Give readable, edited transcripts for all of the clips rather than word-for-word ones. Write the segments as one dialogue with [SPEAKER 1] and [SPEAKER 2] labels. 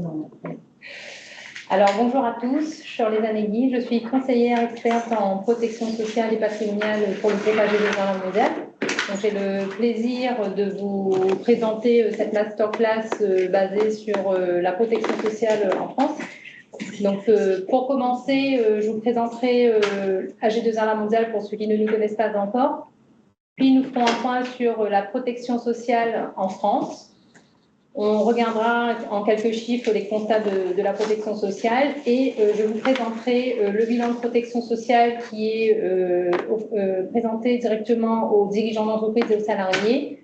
[SPEAKER 1] désormais.
[SPEAKER 2] Alors, bonjour à tous, Shirley Zanegui, je suis conseillère experte en protection sociale et patrimoniale pour le groupe AG2R Mondial. J'ai le plaisir de vous présenter cette masterclass basée sur la protection sociale en France. Donc, pour commencer, je vous présenterai AG2R Mondial pour ceux qui ne nous connaissent pas encore. Puis, nous ferons un point sur la protection sociale en France. On regardera en quelques chiffres les constats de la protection sociale et je vous présenterai le bilan de protection sociale qui est présenté directement aux dirigeants d'entreprise et aux salariés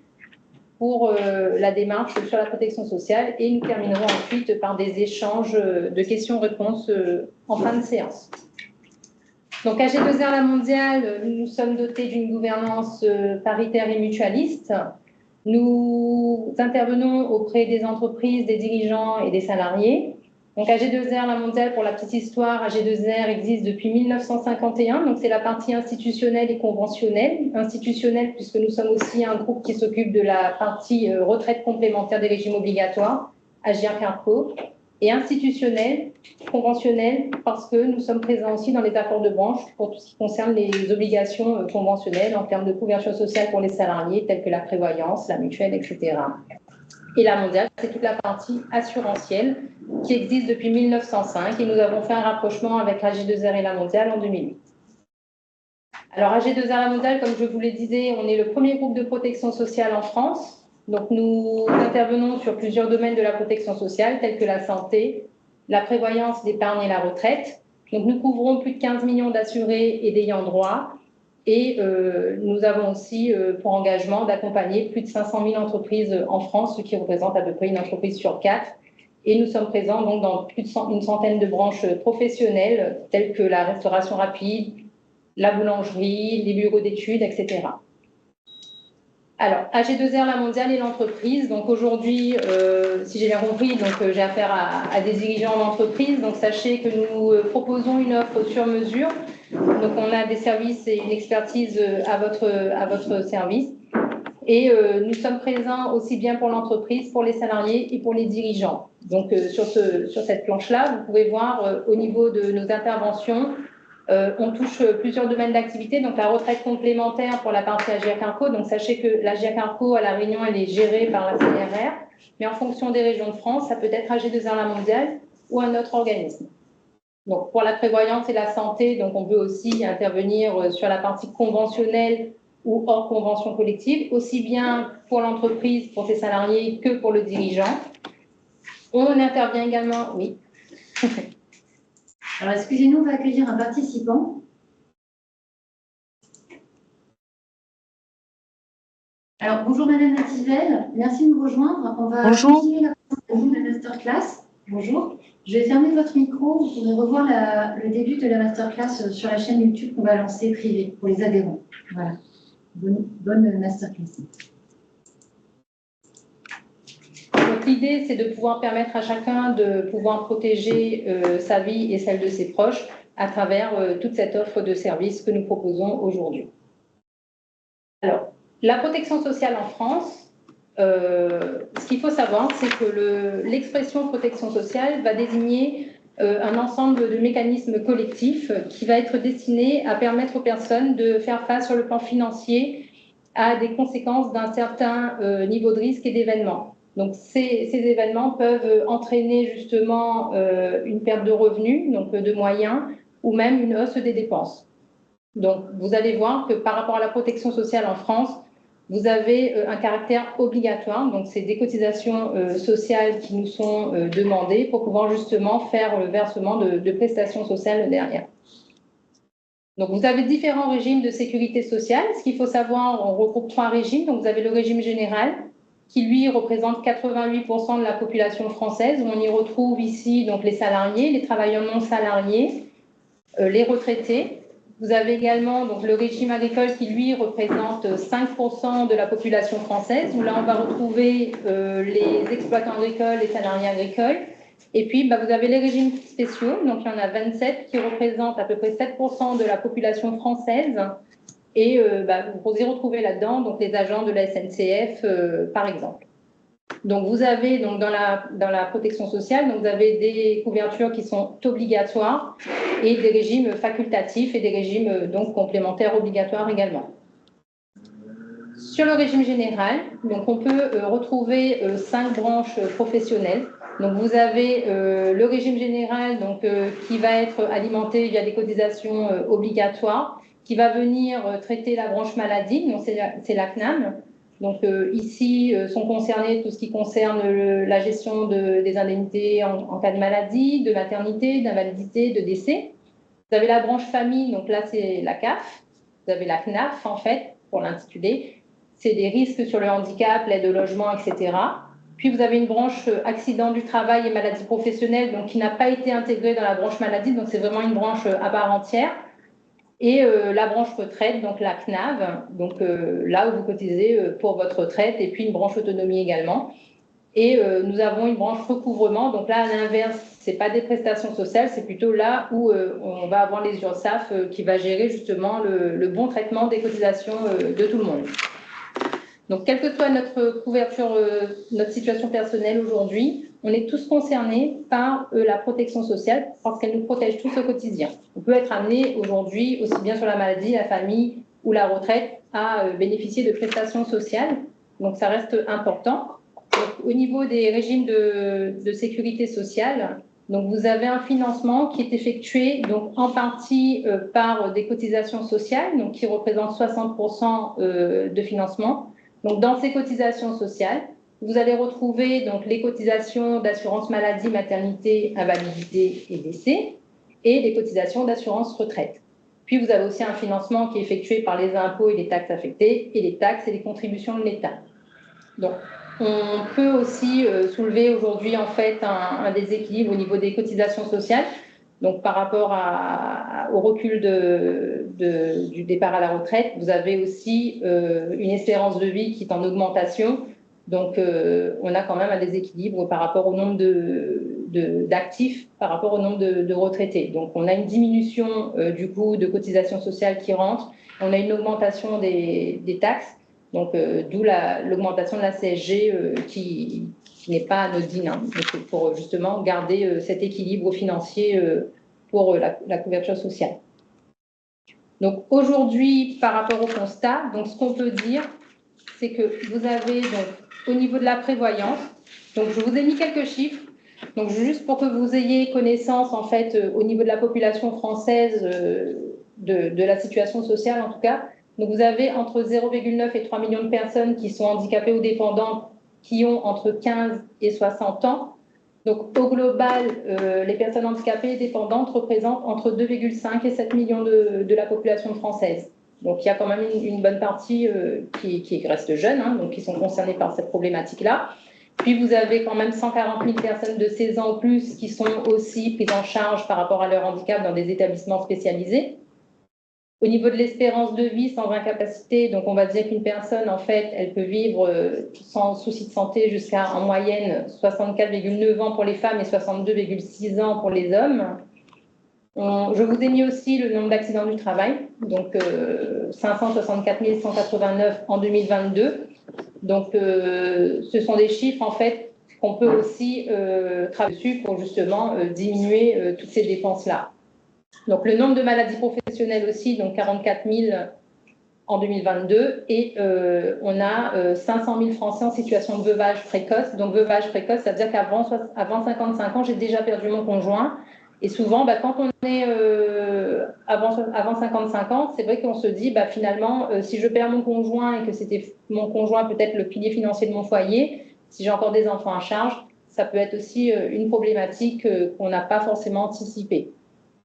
[SPEAKER 2] pour la démarche sur la protection sociale et nous terminerons ensuite par des échanges de questions-réponses en fin de séance. Donc, AG2R La Mondiale, nous sommes dotés d'une gouvernance paritaire et mutualiste. Nous intervenons auprès des entreprises, des dirigeants et des salariés. Donc, AG2R La Mondiale, pour la petite histoire, AG2R existe depuis 1951. Donc, c'est la partie institutionnelle et conventionnelle. Institutionnelle, puisque nous sommes aussi un groupe qui s'occupe de la partie retraite complémentaire des régimes obligatoires, Agir Carco. Et institutionnelle, conventionnelle, parce que nous sommes présents aussi dans les accords de branche pour tout ce qui concerne les obligations conventionnelles en termes de couverture sociale pour les salariés, telles que la prévoyance, la mutuelle, etc. Et la mondiale, c'est toute la partie assurantielle qui existe depuis 1905 et nous avons fait un rapprochement avec AG2R et la mondiale en 2008. Alors AG2R la mondiale, comme je vous le disais, on est le premier groupe de protection sociale en France. Donc, nous intervenons sur plusieurs domaines de la protection sociale, tels que la santé, la prévoyance, l'épargne et la retraite. Donc, nous couvrons plus de 15 millions d'assurés et d'ayants droit. Et nous avons aussi pour engagement d'accompagner plus de 500 000 entreprises en France, ce qui représente à peu près une entreprise sur 4. Et nous sommes présents donc dans plus d'une centaine de branches professionnelles, telles que la restauration rapide, la boulangerie, les bureaux d'études, etc. Alors, AG2R La Mondiale est l'entreprise. Donc aujourd'hui, si j'ai bien compris, j'ai affaire à des dirigeants d'entreprise. Donc sachez que nous proposons une offre sur mesure. Donc on a des services et une expertise à votre service. Et nous sommes présents aussi bien pour l'entreprise, pour les salariés et pour les dirigeants. Donc sur cette planche-là, vous pouvez voir au niveau de nos interventions, on touche plusieurs domaines d'activité, donc la retraite complémentaire pour la partie Agir Carco. Donc sachez que l'Agir Carco à La Réunion, elle est gérée par la CRR, mais en fonction des régions de France, ça peut être AG2R La Mondiale ou un autre organisme. Donc pour la prévoyance et la santé, donc on peut aussi intervenir sur la partie conventionnelle ou hors convention collective, aussi bien pour l'entreprise, pour ses salariés que pour le dirigeant. On intervient également, oui.
[SPEAKER 1] Alors, excusez-nous, on va accueillir un participant. Alors, bonjour Madame Matisvel, merci de nous rejoindre. On va continuer la présentation de la masterclass. Bonjour. Je vais fermer votre micro. Vous pourrez revoir le début de la masterclass sur la chaîne YouTube qu'on va lancer privée pour les adhérents. Voilà. Bonne masterclass.
[SPEAKER 2] L'idée, c'est de pouvoir permettre à chacun de pouvoir protéger sa vie et celle de ses proches à travers toute cette offre de services que nous proposons aujourd'hui. Alors, la protection sociale en France, ce qu'il faut savoir, c'est que l'expression protection sociale va désigner un ensemble de mécanismes collectifs qui va être destiné à permettre aux personnes de faire face sur le plan financier à des conséquences d'un certain niveau de risque et d'événements. Donc, ces événements peuvent entraîner justement une perte de revenus, donc de moyens, ou même une hausse des dépenses. Donc, vous allez voir que par rapport à la protection sociale en France, vous avez un caractère obligatoire. Donc, c'est des cotisations sociales qui nous sont demandées pour pouvoir justement faire le versement de prestations sociales derrière. Donc, vous avez différents régimes de sécurité sociale. Ce qu'il faut savoir, on regroupe 3 régimes. Donc, vous avez le régime général, qui lui représente 88% de la population française, où on y retrouve ici donc les salariés, les travailleurs non salariés, les retraités. Vous avez également donc, le régime agricole qui lui représente 5% de la population française, où là on va retrouver les exploitants agricoles, les salariés agricoles. Et puis vous avez les régimes spéciaux, donc il y en a 27 qui représentent à peu près 7% de la population française. Et vous pourrez retrouver là-dedans donc les agents de la SNCF, par exemple. Donc, vous avez donc, dans la protection sociale, donc, vous avez des couvertures qui sont obligatoires et des régimes facultatifs et des régimes donc, complémentaires obligatoires également. Sur le régime général, donc, on peut retrouver 5 branches professionnelles. Donc, vous avez le régime général donc, qui va être alimenté via des cotisations obligatoires, qui va venir traiter la branche maladie, donc c'est la CNAM. Donc ici sont concernés tout ce qui concerne la gestion des indemnités en cas de maladie, de maternité, d'invalidité, de décès. Vous avez la branche famille, donc là c'est la CAF. Vous avez la CNAF en fait, pour l'intitulé. C'est des risques sur le handicap, l'aide au logement, etc. Puis vous avez une branche accident du travail et maladie professionnelle, donc qui n'a pas été intégrée dans la branche maladie, donc c'est vraiment une branche à part entière. Et la branche retraite, donc la CNAV, donc là où vous cotisez pour votre retraite, et puis une branche autonomie également. Et nous avons une branche recouvrement, donc là à l'inverse, ce n'est pas des prestations sociales, c'est plutôt là où on va avoir les URSSAF qui va gérer justement le bon traitement des cotisations de tout le monde. Donc, quelle que soit notre couverture, notre situation personnelle aujourd'hui, on est tous concernés par la protection sociale parce qu'elle nous protège tous au quotidien. On peut être amené aujourd'hui, aussi bien sur la maladie, la famille ou la retraite, à bénéficier de prestations sociales. Donc, ça reste important. Donc, au niveau des régimes de sécurité sociale, donc vous avez un financement qui est effectué donc, en partie par des cotisations sociales, donc, qui représentent 60% de financement. Donc, dans ces cotisations sociales, vous allez retrouver donc, les cotisations d'assurance maladie, maternité, invalidité et décès et les cotisations d'assurance retraite. Puis, vous avez aussi un financement qui est effectué par les impôts et les taxes affectées et les taxes et les contributions de l'État. Donc, on peut aussi soulever aujourd'hui en fait un déséquilibre au niveau des cotisations sociales. Donc, par rapport au recul du départ à la retraite, vous avez aussi une espérance de vie qui est en augmentation. Donc, on a quand même un déséquilibre par rapport au nombre d'actifs, par rapport au nombre de retraités. Donc, on a une diminution du coût de cotisations sociales qui rentre. On a une augmentation des taxes. Donc, d'où l'augmentation de la CSG qui n'est pas anodine, hein, pour justement garder cet équilibre financier pour la couverture sociale. Donc, aujourd'hui, par rapport au constat, donc, ce qu'on peut dire, c'est que vous avez, donc, au niveau de la prévoyance, donc, je vous ai mis quelques chiffres. Donc, juste pour que vous ayez connaissance, en fait, au niveau de la population française, de la situation sociale, en tout cas. Donc, vous avez entre 0,9 et 3 millions de personnes qui sont handicapées ou dépendantes, qui ont entre 15 et 60 ans. Donc, au global, les personnes handicapées et dépendantes représentent entre 2,5 et 7 millions de la population française. Donc, il y a quand même une bonne partie qui reste jeune, hein, donc qui sont concernées par cette problématique-là. Puis, vous avez quand même 140 000 personnes de 16 ans ou plus qui sont aussi prises en charge par rapport à leur handicap dans des établissements spécialisés. Au niveau de l'espérance de vie sans incapacité, donc on va dire qu'une personne, en fait, elle peut vivre sans souci de santé jusqu'à, en moyenne, 64,9 ans pour les femmes et 62,6 ans pour les hommes. Je vous ai mis aussi le nombre d'accidents du travail, donc 564 189 en 2022. Donc, ce sont des chiffres, en fait, qu'on peut aussi travailler dessus pour justement diminuer toutes ces dépenses-là. Donc, le nombre de maladies professionnelles aussi, donc 44 000 en 2022. Et on a 500 000 Français en situation de veuvage précoce. Donc, veuvage précoce, ça veut dire qu'avant 55 ans, j'ai déjà perdu mon conjoint. Et souvent, quand on est avant 55 ans, c'est vrai qu'on se dit, finalement, si je perds mon conjoint et que c'était mon conjoint peut-être le pilier financier de mon foyer, si j'ai encore des enfants à charge, ça peut être aussi une problématique qu'on n'a pas forcément anticipée.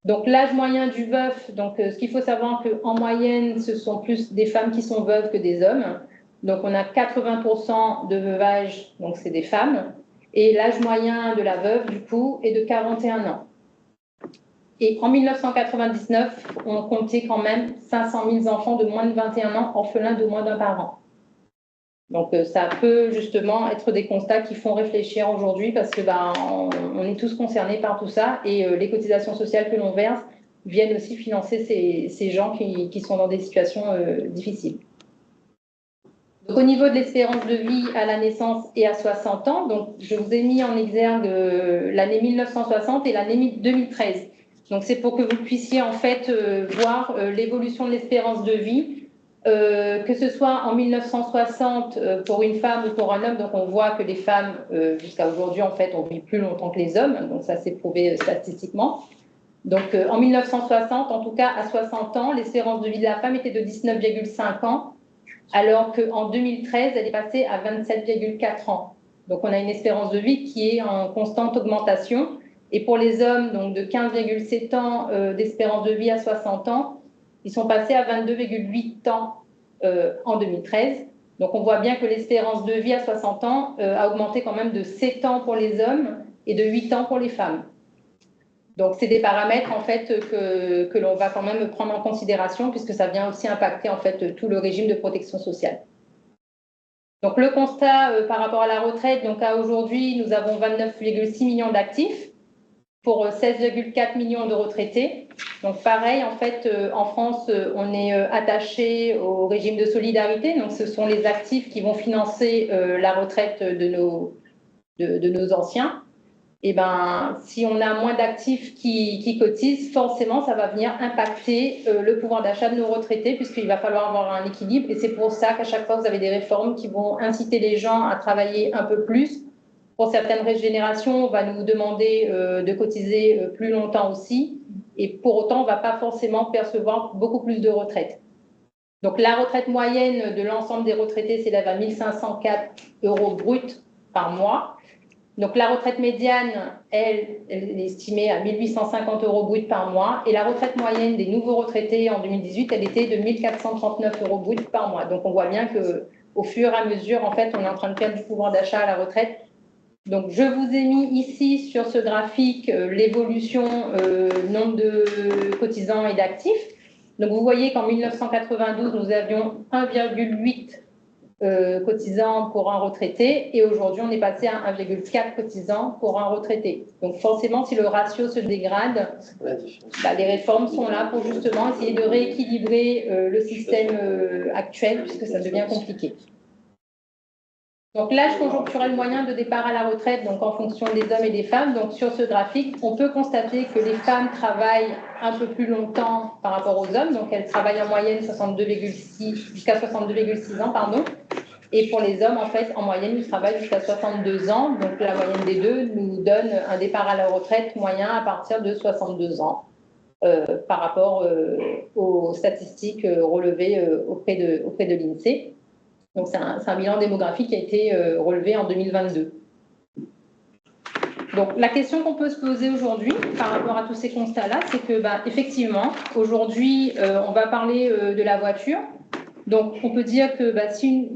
[SPEAKER 2] Donc, l'âge moyen du veuf, donc ce qu'il faut savoir qu'en moyenne, ce sont plus des femmes qui sont veuves que des hommes. Donc, on a 80% de veuvage, donc c'est des femmes. Et l'âge moyen de la veuve, du coup, est de 41 ans. Et en 1999, on comptait quand même 500 000 enfants de moins de 21 ans orphelins de moins d'un parent. Donc, ça peut justement être des constats qui font réfléchir aujourd'hui parce que on est tous concernés par tout ça et les cotisations sociales que l'on verse viennent aussi financer ces gens qui sont dans des situations difficiles. au niveau de l'espérance de vie à la naissance et à 60 ans, donc je vous ai mis en exergue l'année 1960 et l'année 2013. Donc c'est pour que vous puissiez en fait voir l'évolution de l'espérance de vie, que ce soit en 1960 pour une femme ou pour un homme. Donc on voit que les femmes jusqu'à aujourd'hui en fait on vit plus longtemps que les hommes, donc ça s'est prouvé statistiquement. Donc en 1960, en tout cas à 60 ans, l'espérance de vie de la femme était de 19,5 ans, alors qu'en 2013, elle est passée à 27,4 ans. Donc, on a une espérance de vie qui est en constante augmentation. Et pour les hommes, donc de 15,7 ans d'espérance de vie à 60 ans, ils sont passés à 22,8 ans en 2013. Donc, on voit bien que l'espérance de vie à 60 ans a augmenté quand même de 7 ans pour les hommes et de 8 ans pour les femmes. Donc, c'est des paramètres en fait que l'on va quand même prendre en considération puisque ça vient aussi impacter en fait tout le régime de protection sociale. Donc, le constat par rapport à la retraite, donc à aujourd'hui, nous avons 29,6 millions d'actifs pour 16,4 millions de retraités. Donc, pareil, en fait, en France, on est attaché au régime de solidarité. Donc, ce sont les actifs qui vont financer la retraite de nos anciens. Et ben, si on a moins d'actifs qui cotisent, forcément, ça va venir impacter le pouvoir d'achat de nos retraités, puisqu'il va falloir avoir un équilibre. Et c'est pour ça qu'à chaque fois, vous avez des réformes qui vont inciter les gens à travailler un peu plus. Pour certaines générations, on va nous demander de cotiser plus longtemps aussi. Et pour autant, on ne va pas forcément percevoir beaucoup plus de retraite. Donc, la retraite moyenne de l'ensemble des retraités s'élève à 1 504 € brut par mois. Donc, la retraite médiane, elle est estimée à 1 850 € brut par mois. Et la retraite moyenne des nouveaux retraités en 2018, elle était de 1 439 € brut par mois. Donc, on voit bien qu'au fur et à mesure, en fait, on est en train de perdre du pouvoir d'achat à la retraite. Donc, je vous ai mis ici sur ce graphique l'évolution nombre de cotisants et d'actifs. Donc, vous voyez qu'en 1992, nous avions 1,8 cotisants pour un retraité et aujourd'hui, on est passé à 1,4 cotisants pour un retraité. Donc, forcément, si le ratio se dégrade, les réformes sont là pour justement essayer de rééquilibrer le système actuel puisque ça devient compliqué. Donc, l'âge conjoncturel moyen de départ à la retraite, donc en fonction des hommes et des femmes. Donc, sur ce graphique, on peut constater que les femmes travaillent un peu plus longtemps par rapport aux hommes. Donc, elles travaillent en moyenne jusqu'à 62,6 ans, pardon. Et pour les hommes, en fait, en moyenne, ils travaillent jusqu'à 62 ans. Donc, la moyenne des deux nous donne un départ à la retraite moyen à partir de 62 ans par rapport aux statistiques relevées auprès de l'INSEE. Donc, c'est un bilan démographique qui a été relevé en 2022. Donc, la question qu'on peut se poser aujourd'hui par rapport à tous ces constats-là, c'est que, effectivement, aujourd'hui, on va parler de la voiture. Donc, on peut dire que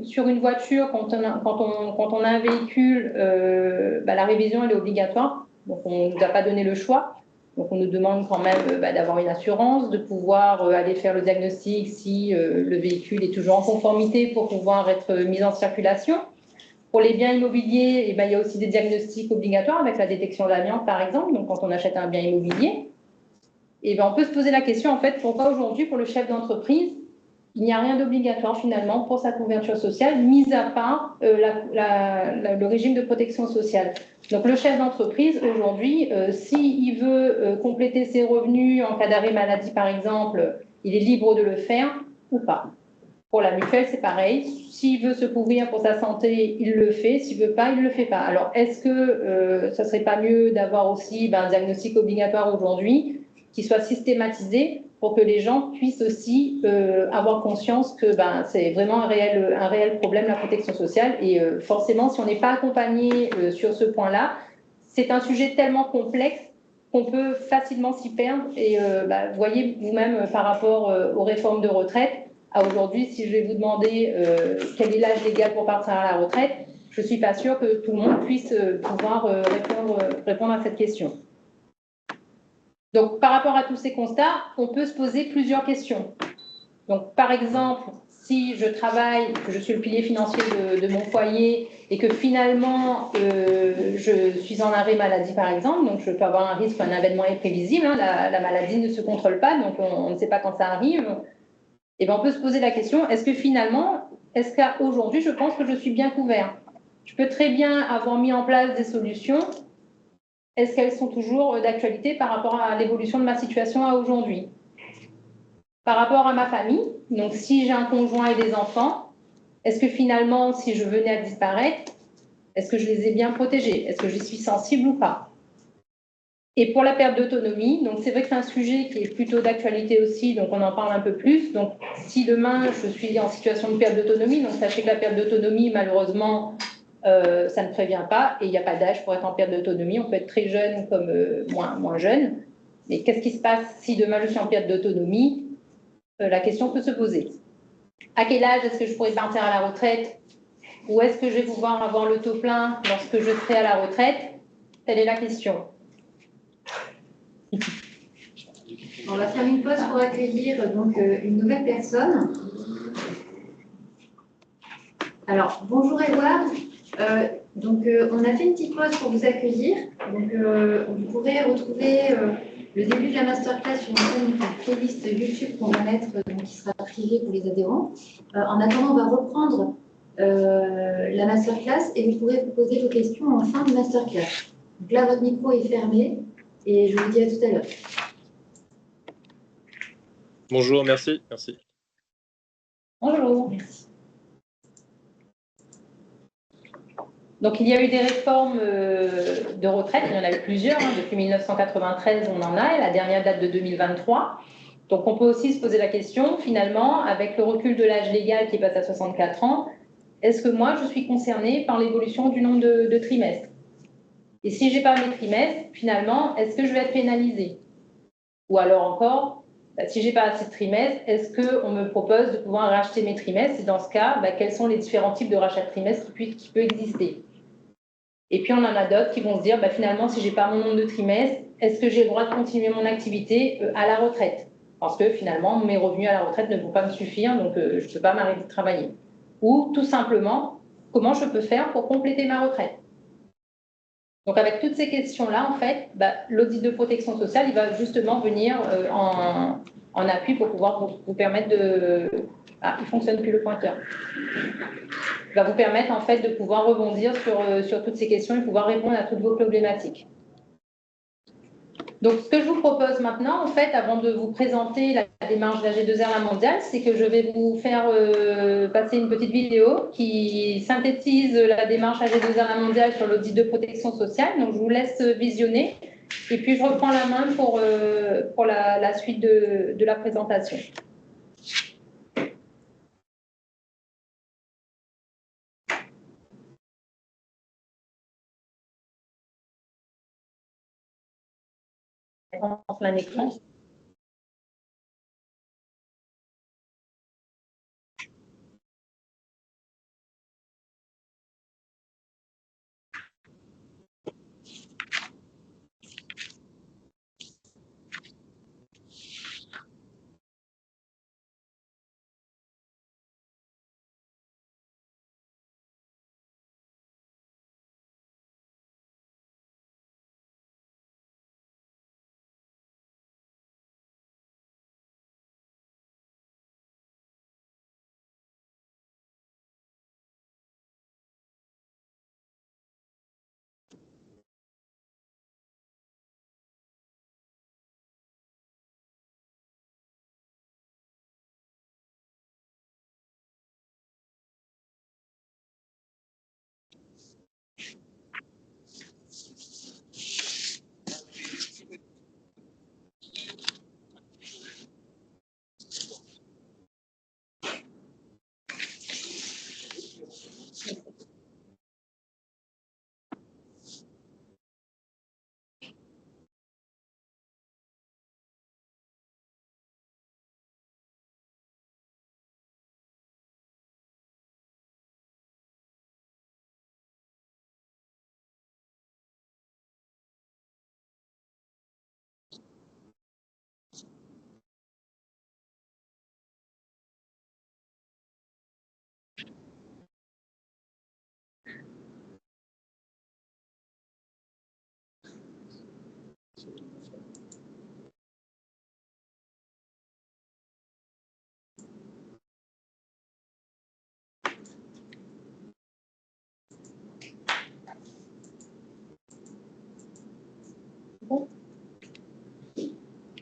[SPEAKER 2] sur une voiture, quand on a un véhicule, la révision, elle est obligatoire. Donc, on ne nous a pas donné le choix. Donc, on nous demande quand même d'avoir une assurance, de pouvoir aller faire le diagnostic si le véhicule est toujours en conformité pour pouvoir être mis en circulation. Pour les biens immobiliers, il y a aussi des diagnostics obligatoires avec la détection d'amiante, par exemple. Donc, quand on achète un bien immobilier, on peut se poser la question, en fait, pourquoi aujourd'hui, pour le chef d'entreprise, il n'y a rien d'obligatoire finalement pour sa couverture sociale, mis à part le régime de protection sociale. Donc le chef d'entreprise aujourd'hui, s'il veut compléter ses revenus en cas d'arrêt maladie par exemple, il est libre de le faire ou pas. Pour la mutuelle, c'est pareil. S'il veut se couvrir pour sa santé, il le fait. S'il ne veut pas, il ne le fait pas. Alors est-ce que ça ne serait pas mieux d'avoir aussi un diagnostic obligatoire aujourd'hui qui soit systématisé pour que les gens puissent aussi avoir conscience que c'est vraiment un réel problème, la protection sociale. Et forcément, si on n'est pas accompagné sur ce point-là, c'est un sujet tellement complexe qu'on peut facilement s'y perdre. Et vous voyez vous-même par rapport aux réformes de retraite, à aujourd'hui, si je vais vous demander quel est l'âge légal pour partir à la retraite, je ne suis pas sûre que tout le monde puisse pouvoir répondre à cette question. Donc, par rapport à tous ces constats, on peut se poser plusieurs questions. Donc, par exemple, si je travaille, que je suis le pilier financier de mon foyer et que finalement, je suis en arrêt maladie, par exemple, donc je peux avoir un risque, un événement imprévisible, la maladie ne se contrôle pas, donc on ne sait pas quand ça arrive. Et bien, on peut se poser la question, est-ce que finalement, est-ce qu'à aujourd'hui, je pense que je suis bien couvert? Je peux très bien avoir mis en place des solutions. Est-ce qu'elles sont toujours d'actualité par rapport à l'évolution de ma situation à aujourd'hui? Par rapport à ma famille, donc si j'ai un conjoint et des enfants, est-ce que finalement, si je venais à disparaître, est-ce que je les ai bien protégés? Est-ce que j'y suis sensible ou pas? Et pour la perte d'autonomie, donc c'est vrai que c'est un sujet qui est plutôt d'actualité aussi, donc on en parle un peu plus. Donc si demain je suis en situation de perte d'autonomie, donc sachez que la perte d'autonomie, malheureusement, ça ne prévient pas et il n'y a pas d'âge pour être en perte d'autonomie. On peut être très jeune comme moins jeune. Mais qu'est-ce qui se passe si demain je suis en perte d'autonomie? La question peut se poser. À quel âge est-ce que je pourrais partir à la retraite? Ou est-ce que je vais pouvoir avoir le taux plein lorsque je serai à la retraite? Telle est la question.
[SPEAKER 1] On va faire une pause pour accueillir donc une nouvelle personne. Alors, bonjour Edouard. On a fait une petite pause pour vous accueillir. Donc, vous pourrez retrouver le début de la masterclass sur une playlist YouTube qu'on va mettre, donc, qui sera privée pour les adhérents. En attendant, on va reprendre la masterclass et vous pourrez vous poser vos questions en fin de masterclass. Donc là, votre micro est fermé et je vous dis à tout à l'heure.
[SPEAKER 3] Bonjour, merci.
[SPEAKER 2] Bonjour. Merci. Donc, il y a eu des réformes de retraite, il y en a eu plusieurs, depuis 1993 on en a, et la dernière date de 2023. Donc, on peut aussi se poser la question, finalement, avec le recul de l'âge légal qui passe à 64 ans, est-ce que moi, je suis concernée par l'évolution du nombre de trimestres? Et si je n'ai pas mes trimestres, finalement, est-ce que je vais être pénalisée? Ou alors encore, si je n'ai pas assez de trimestres, est-ce qu'on me propose de pouvoir racheter mes trimestres? Et dans ce cas, quels sont les différents types de rachat de trimestres qui peuvent exister? Et puis, on en a d'autres qui vont se dire, finalement, si je n'ai pas mon nombre de trimestres, est-ce que j'ai le droit de continuer mon activité à la retraite? Parce que finalement, mes revenus à la retraite ne vont pas me suffire, donc je ne peux pas m'arrêter de travailler. Ou tout simplement, comment je peux faire pour compléter ma retraite? Donc, avec toutes ces questions-là, en fait, l'audit de protection sociale, il va justement venir en appui pour pouvoir vous permettre de... Ah, il ne fonctionne plus le pointeur. Va vous permettre en fait de pouvoir rebondir sur toutes ces questions et pouvoir répondre à toutes vos problématiques. Donc, ce que je vous propose maintenant, en fait, avant de vous présenter la démarche d'AG2R La Mondiale, c'est que je vais vous faire passer une petite vidéo qui synthétise la démarche AG2R La Mondiale sur l'audit de protection sociale. Donc, je vous laisse visionner et puis je reprends la main pour la suite de la présentation. On plein écran.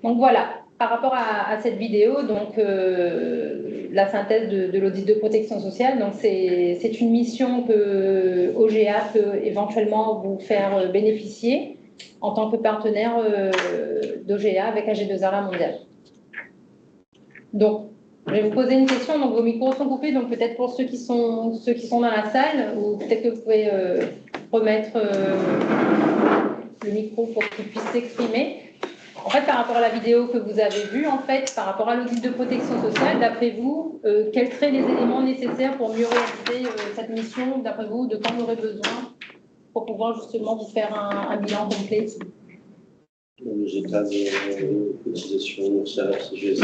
[SPEAKER 2] Donc voilà, par rapport à cette vidéo, donc la synthèse de l'audit de protection sociale, donc c'est une mission que OGA peut éventuellement vous faire bénéficier en tant que partenaire d'OGA avec AG2R Mondial. Donc, je vais vous poser une question. Donc, vos micros sont coupés. Donc, peut-être pour ceux qui sont dans la salle, ou peut-être que vous pouvez remettre le micro pour qu'ils puissent s'exprimer. En fait, par rapport à la vidéo que vous avez vue, en fait, par rapport à l'audit de protection sociale, d'après vous, quels seraient les éléments nécessaires pour mieux réaliser cette mission? D'après vous, de quoi on aurait besoin pour pouvoir justement vous faire un bilan complet?
[SPEAKER 4] Les états de cotisation, salaire, CGS.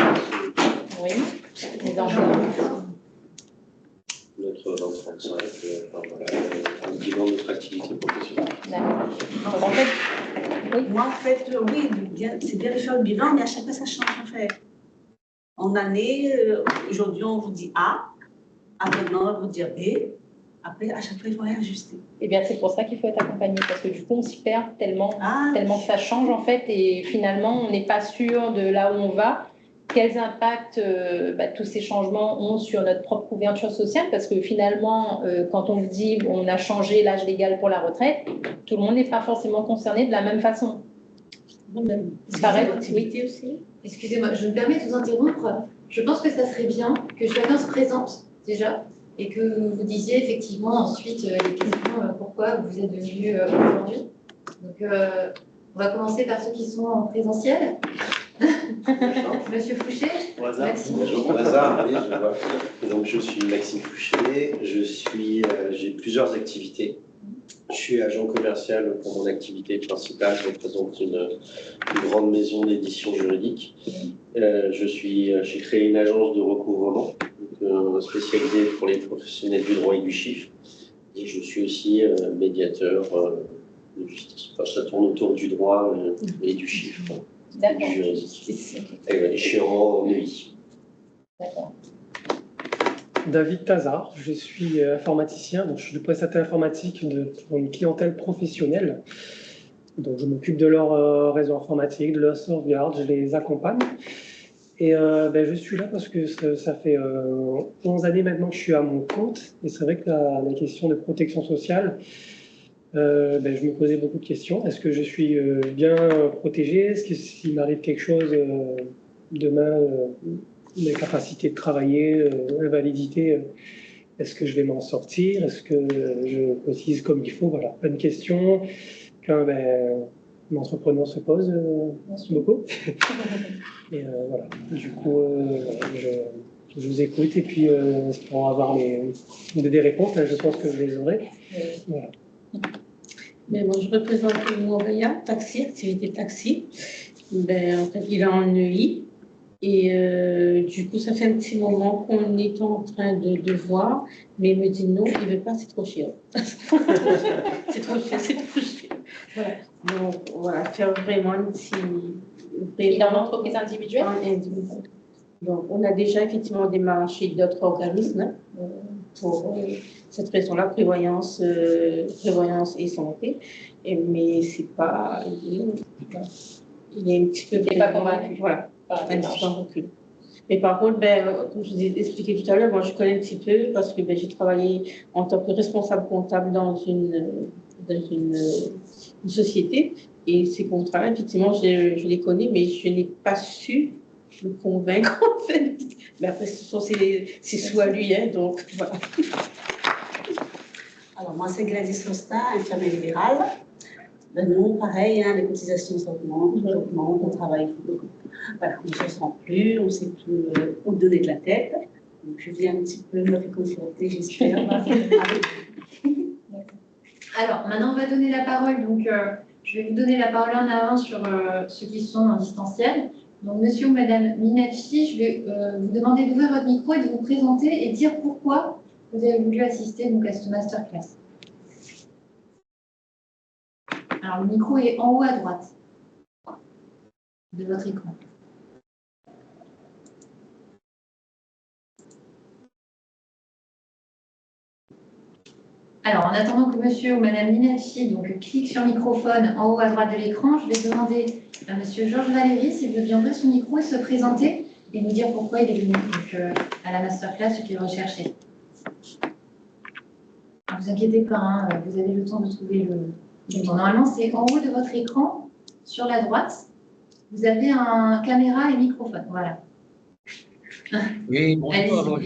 [SPEAKER 2] Oui, les enjeux.
[SPEAKER 4] Notre 2035, voilà, un bilan de notre activité professionnelle.
[SPEAKER 2] D'accord. Donc, en fait, oui.
[SPEAKER 5] Moi, en fait, oui, c'est bien de faire le bilan, mais à chaque fois, ça change, en fait. En année, aujourd'hui, on vous dit A, maintenant, on va vous dire B. Après, à chaque fois, il faut réajuster.
[SPEAKER 2] Eh bien, c'est pour ça qu'il faut être accompagné, parce que du coup, on s'y perd tellement ça change, en fait, et finalement, on n'est pas sûr de là où on va. Quels impacts tous ces changements ont sur notre propre couverture sociale, parce que finalement, quand on dit on a changé l'âge légal pour la retraite, tout le monde n'est pas forcément concerné de la même façon.
[SPEAKER 5] Pareil,
[SPEAKER 2] oui.
[SPEAKER 5] Aussi.
[SPEAKER 1] Excusez-moi, je me permets de vous interrompre. Je pense que ça serait bien que chacun se présente déjà et que vous disiez effectivement ensuite les questions pourquoi vous êtes venus aujourd'hui. Donc, on va commencer par ceux qui sont en présentiel. Monsieur Fouché.
[SPEAKER 4] Maxime. Bonjour, au hasard, oui, je vois. Donc, je suis Maxime Fouché. J'ai plusieurs activités. Je suis agent commercial pour mon activité principale. Je représente une grande maison d'édition juridique. J'ai créé une agence de recouvrement spécialisée pour les professionnels du droit et du chiffre. Et je suis aussi médiateur de justice. Enfin, ça tourne autour du droit et du chiffre.
[SPEAKER 2] D'accord.
[SPEAKER 4] Du juridique. Et je suis en EI.
[SPEAKER 2] D'accord.
[SPEAKER 6] David Tazard, je suis informaticien, donc je suis le prestataire informatique pour une clientèle professionnelle. Donc je m'occupe de leur réseau informatique, de leur sauvegarde, je les accompagne. Et je suis là parce que ça fait 11 années maintenant que je suis à mon compte. Et c'est vrai que la question de protection sociale, je me posais beaucoup de questions. Est-ce que je suis bien protégé? Est-ce que s'il m'arrive quelque chose demain, mes capacités de travailler, invalidité, est-ce que je vais m'en sortir? Est-ce que je cotise comme il faut? Voilà, plein de questions qu'un entrepreneur se pose beaucoup. Et voilà, du coup, je vous écoute et puis pour avoir des réponses, là, je pense que je les aurai. Voilà.
[SPEAKER 5] Mais moi, je représente Montréal, taxi, activité taxi. En fait, il est en EI. Et du coup, ça fait un petit moment qu'on est en train de voir, mais il me dit non, il ne veut pas, c'est trop cher. C'est trop cher. Voilà. Donc, voilà, faire vraiment un petit...
[SPEAKER 2] Il est en entreprise individuelle?
[SPEAKER 5] Donc, on a déjà effectivement démarché d'autres organismes pour cette raison-là, prévoyance et santé. Mais c'est pas... Il est un petit peu...
[SPEAKER 2] Il n'est pas convaincu.
[SPEAKER 5] Voilà. Un petit peu en recul. Mais par contre, comme je vous ai expliqué tout à l'heure, moi je connais un petit peu parce que j'ai travaillé en tant que responsable comptable dans une société. Et ces contrats, effectivement, je les connais, mais je n'ai pas su le convaincre en fait. Mais après, c'est soit lui, hein, donc voilà.
[SPEAKER 7] Alors, moi, c'est Gladys Costa, infirmière libérale. Nous, pareil, les cotisations augmentent, on travaille beaucoup. Voilà, on ne se sent plus, on ne sait plus où donner de la tête. Donc, je viens un petit peu me réconforter, j'espère.
[SPEAKER 1] Alors, maintenant, on va donner la parole. Donc, je vais vous donner la parole un à un sur ceux qui sont en distanciel. Donc, monsieur ou madame Minacci, je vais vous demander d'ouvrir votre micro et de vous présenter et dire pourquoi vous avez voulu assister donc, à cette masterclass. Alors, le micro est en haut à droite de votre écran. Alors, en attendant que monsieur ou madame Linelfi clique sur microphone en haut à droite de l'écran, je vais demander à monsieur Georges Valéry s'il veut bien ouvrir son micro et se présenter et nous dire pourquoi il est venu à la masterclass, ce qu'il recherchait. Ne vous inquiétez pas, hein, vous avez le temps de trouver le bouton. Normalement, c'est en haut de votre écran, sur la droite, vous avez un caméra et microphone. Voilà.
[SPEAKER 8] Oui, bonjour. Alors,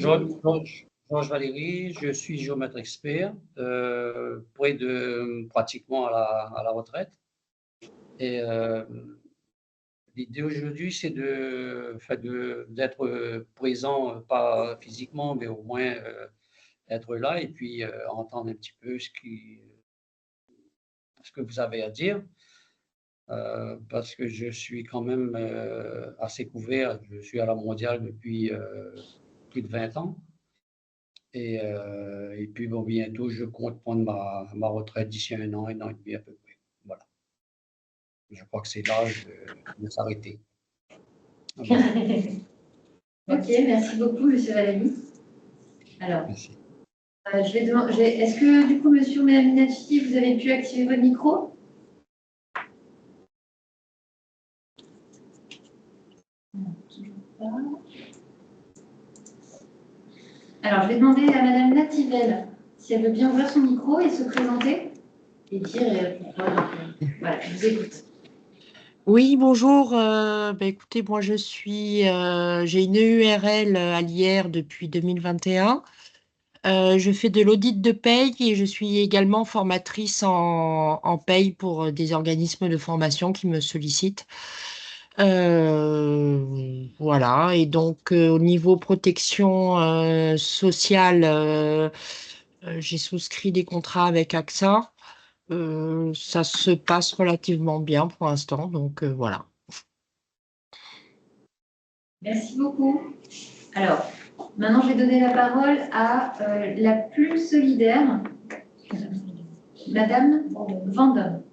[SPEAKER 8] Georges Valéry, je suis géomètre expert, près de pratiquement à la retraite. Et l'idée aujourd'hui, c'est d'être présent, pas physiquement, mais au moins être là et puis entendre un petit peu ce que vous avez à dire. Parce que je suis quand même assez couvert. Je suis à la mondiale depuis plus de 20 ans. Et puis, bon, bientôt, je compte prendre ma retraite d'ici un an et demi à peu près. Voilà. Je crois que c'est l'âge de s'arrêter. Voilà.
[SPEAKER 1] Ok, merci beaucoup, monsieur Valéry. Alors,
[SPEAKER 8] Merci.
[SPEAKER 1] je vais demander, est-ce que du coup, monsieur ou madame Minacci, vous avez pu activer votre micro? Non, toujours pas. Alors, je vais demander à madame Nativelle si elle veut bien ouvrir son micro et se présenter et dire pourquoi. Voilà, je vous écoute.
[SPEAKER 9] Oui, bonjour. Écoutez, moi j'ai une EURL à l'IR depuis 2021. Je fais de l'audit de paye et je suis également formatrice en paye pour des organismes de formation qui me sollicitent. Voilà. Et donc au niveau protection sociale, j'ai souscrit des contrats avec AXA. Ça se passe relativement bien pour l'instant, donc voilà.
[SPEAKER 1] Merci beaucoup. Alors, maintenant, je vais donner la parole à la plus solidaire, madame Vendôme.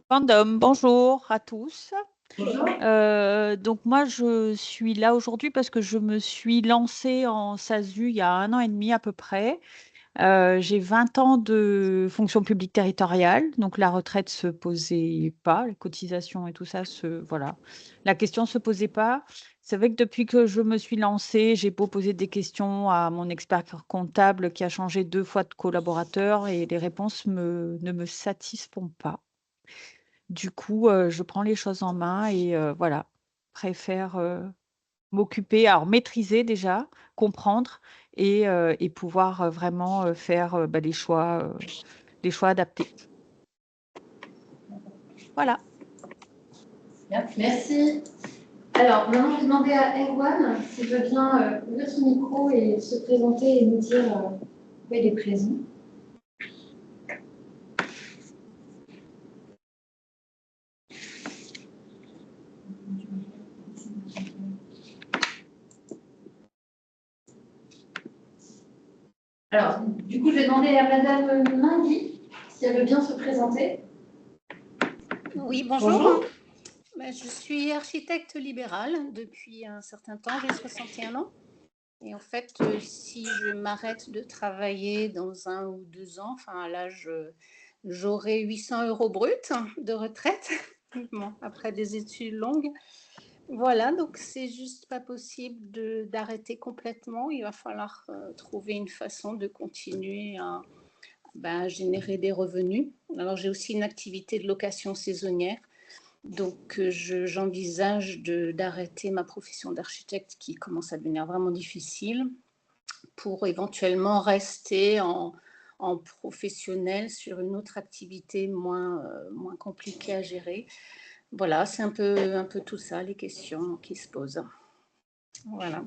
[SPEAKER 10] Vendôme, bonjour à tous.
[SPEAKER 1] Bonjour.
[SPEAKER 10] Donc moi, je suis là aujourd'hui parce que je me suis lancée en SASU il y a 1 an et demi à peu près. J'ai 20 ans de fonction publique territoriale, donc la retraite se posait pas, les cotisations et tout ça, voilà. La question se posait pas. C'est vrai que depuis que je me suis lancée, j'ai beau poser des questions à mon expert comptable qui a changé 2 fois de collaborateur et les réponses ne me satisfont pas. Du coup, je prends les choses en main et voilà, préfère m'occuper, alors maîtriser déjà, comprendre et pouvoir vraiment faire les choix adaptés. Voilà.
[SPEAKER 1] Merci. Alors, maintenant, je vais demander à Erwan s'il veut bien ouvrir son micro et se présenter et nous dire pourquoi il est présent. Alors, du coup, je vais demander à madame Mingui si elle veut bien se présenter.
[SPEAKER 11] Oui, bonjour.
[SPEAKER 1] Bonjour.
[SPEAKER 11] Je suis architecte libérale depuis un certain temps, j'ai 61 ans. Et en fait, si je m'arrête de travailler dans 1 ou 2 ans, enfin à l'âge, j'aurai 800 € bruts de retraite, bon, après des études longues. Voilà, donc c'est juste pas possible d'arrêter complètement. Il va falloir trouver une façon de continuer à générer des revenus. Alors j'ai aussi une activité de location saisonnière. Donc, j'envisage d'arrêter ma profession d'architecte qui commence à devenir vraiment difficile pour éventuellement rester en professionnel sur une autre activité moins compliquée à gérer. Voilà, c'est un peu tout ça, les questions qui se posent. Voilà.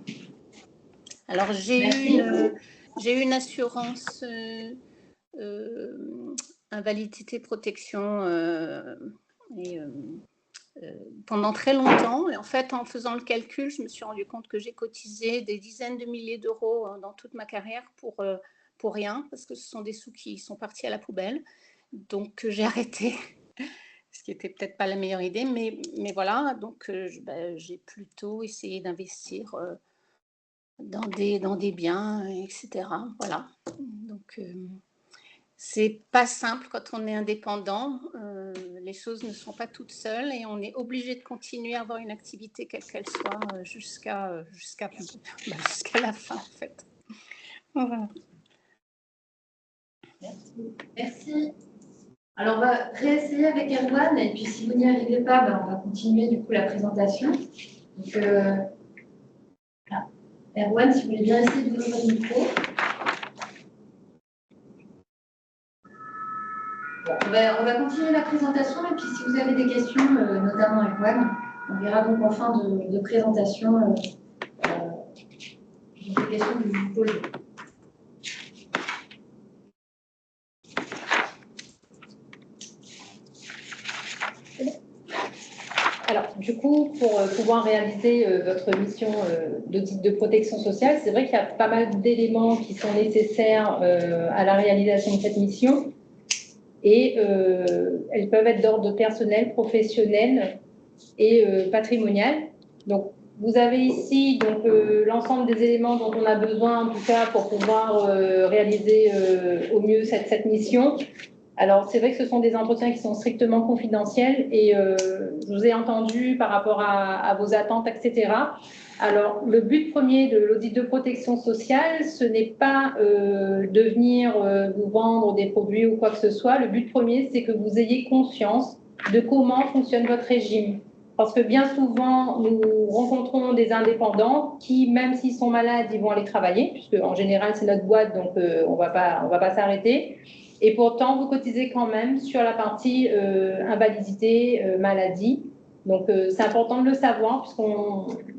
[SPEAKER 11] Alors, j'ai eu une assurance invalidité protection pendant très longtemps. Et en fait, en faisant le calcul, je me suis rendu compte que j'ai cotisé des dizaines de milliers d'euros dans toute ma carrière pour rien, parce que ce sont des sous qui sont partis à la poubelle. Donc, j'ai arrêté, ce qui n'était peut-être pas la meilleure idée, mais voilà. Donc, j'ai plutôt essayé d'investir dans des biens, etc. Voilà. Donc, c'est pas simple quand on est indépendant. Les choses ne sont pas toutes seules et on est obligé de continuer à avoir une activité quelle qu'elle soit jusqu'à la fin en fait. Voilà.
[SPEAKER 1] Merci. Alors, on va réessayer avec Erwan, et puis si vous n'y arrivez pas, on va continuer du coup la présentation. Donc, Erwan, si vous voulez bien essayer d'ouvrir votre micro. Bon, on va continuer la présentation, et puis si vous avez des questions, notamment Erwan, on verra donc en fin de présentation les questions que vous posez.
[SPEAKER 2] Alors, du coup, pour pouvoir réaliser votre mission d'audit de protection sociale, c'est vrai qu'il y a pas mal d'éléments qui sont nécessaires à la réalisation de cette mission. Et elles peuvent être d'ordre personnel, professionnel et patrimonial. Donc, vous avez ici l'ensemble des éléments dont on a besoin, en tout cas, pour pouvoir réaliser au mieux cette mission. Alors, c'est vrai que ce sont des entretiens qui sont strictement confidentiels et je vous ai entendu par rapport à vos attentes, etc. Alors, le but premier de l'audit de protection sociale, ce n'est pas de venir vous vendre des produits ou quoi que ce soit. Le but premier, c'est que vous ayez conscience de comment fonctionne votre régime. Parce que bien souvent, nous rencontrons des indépendants qui, même s'ils sont malades, ils vont aller travailler, puisque en général, c'est notre boîte, donc on va pas s'arrêter. Et pourtant, vous cotisez quand même sur la partie invalidité, maladie. Donc, c'est important de le savoir,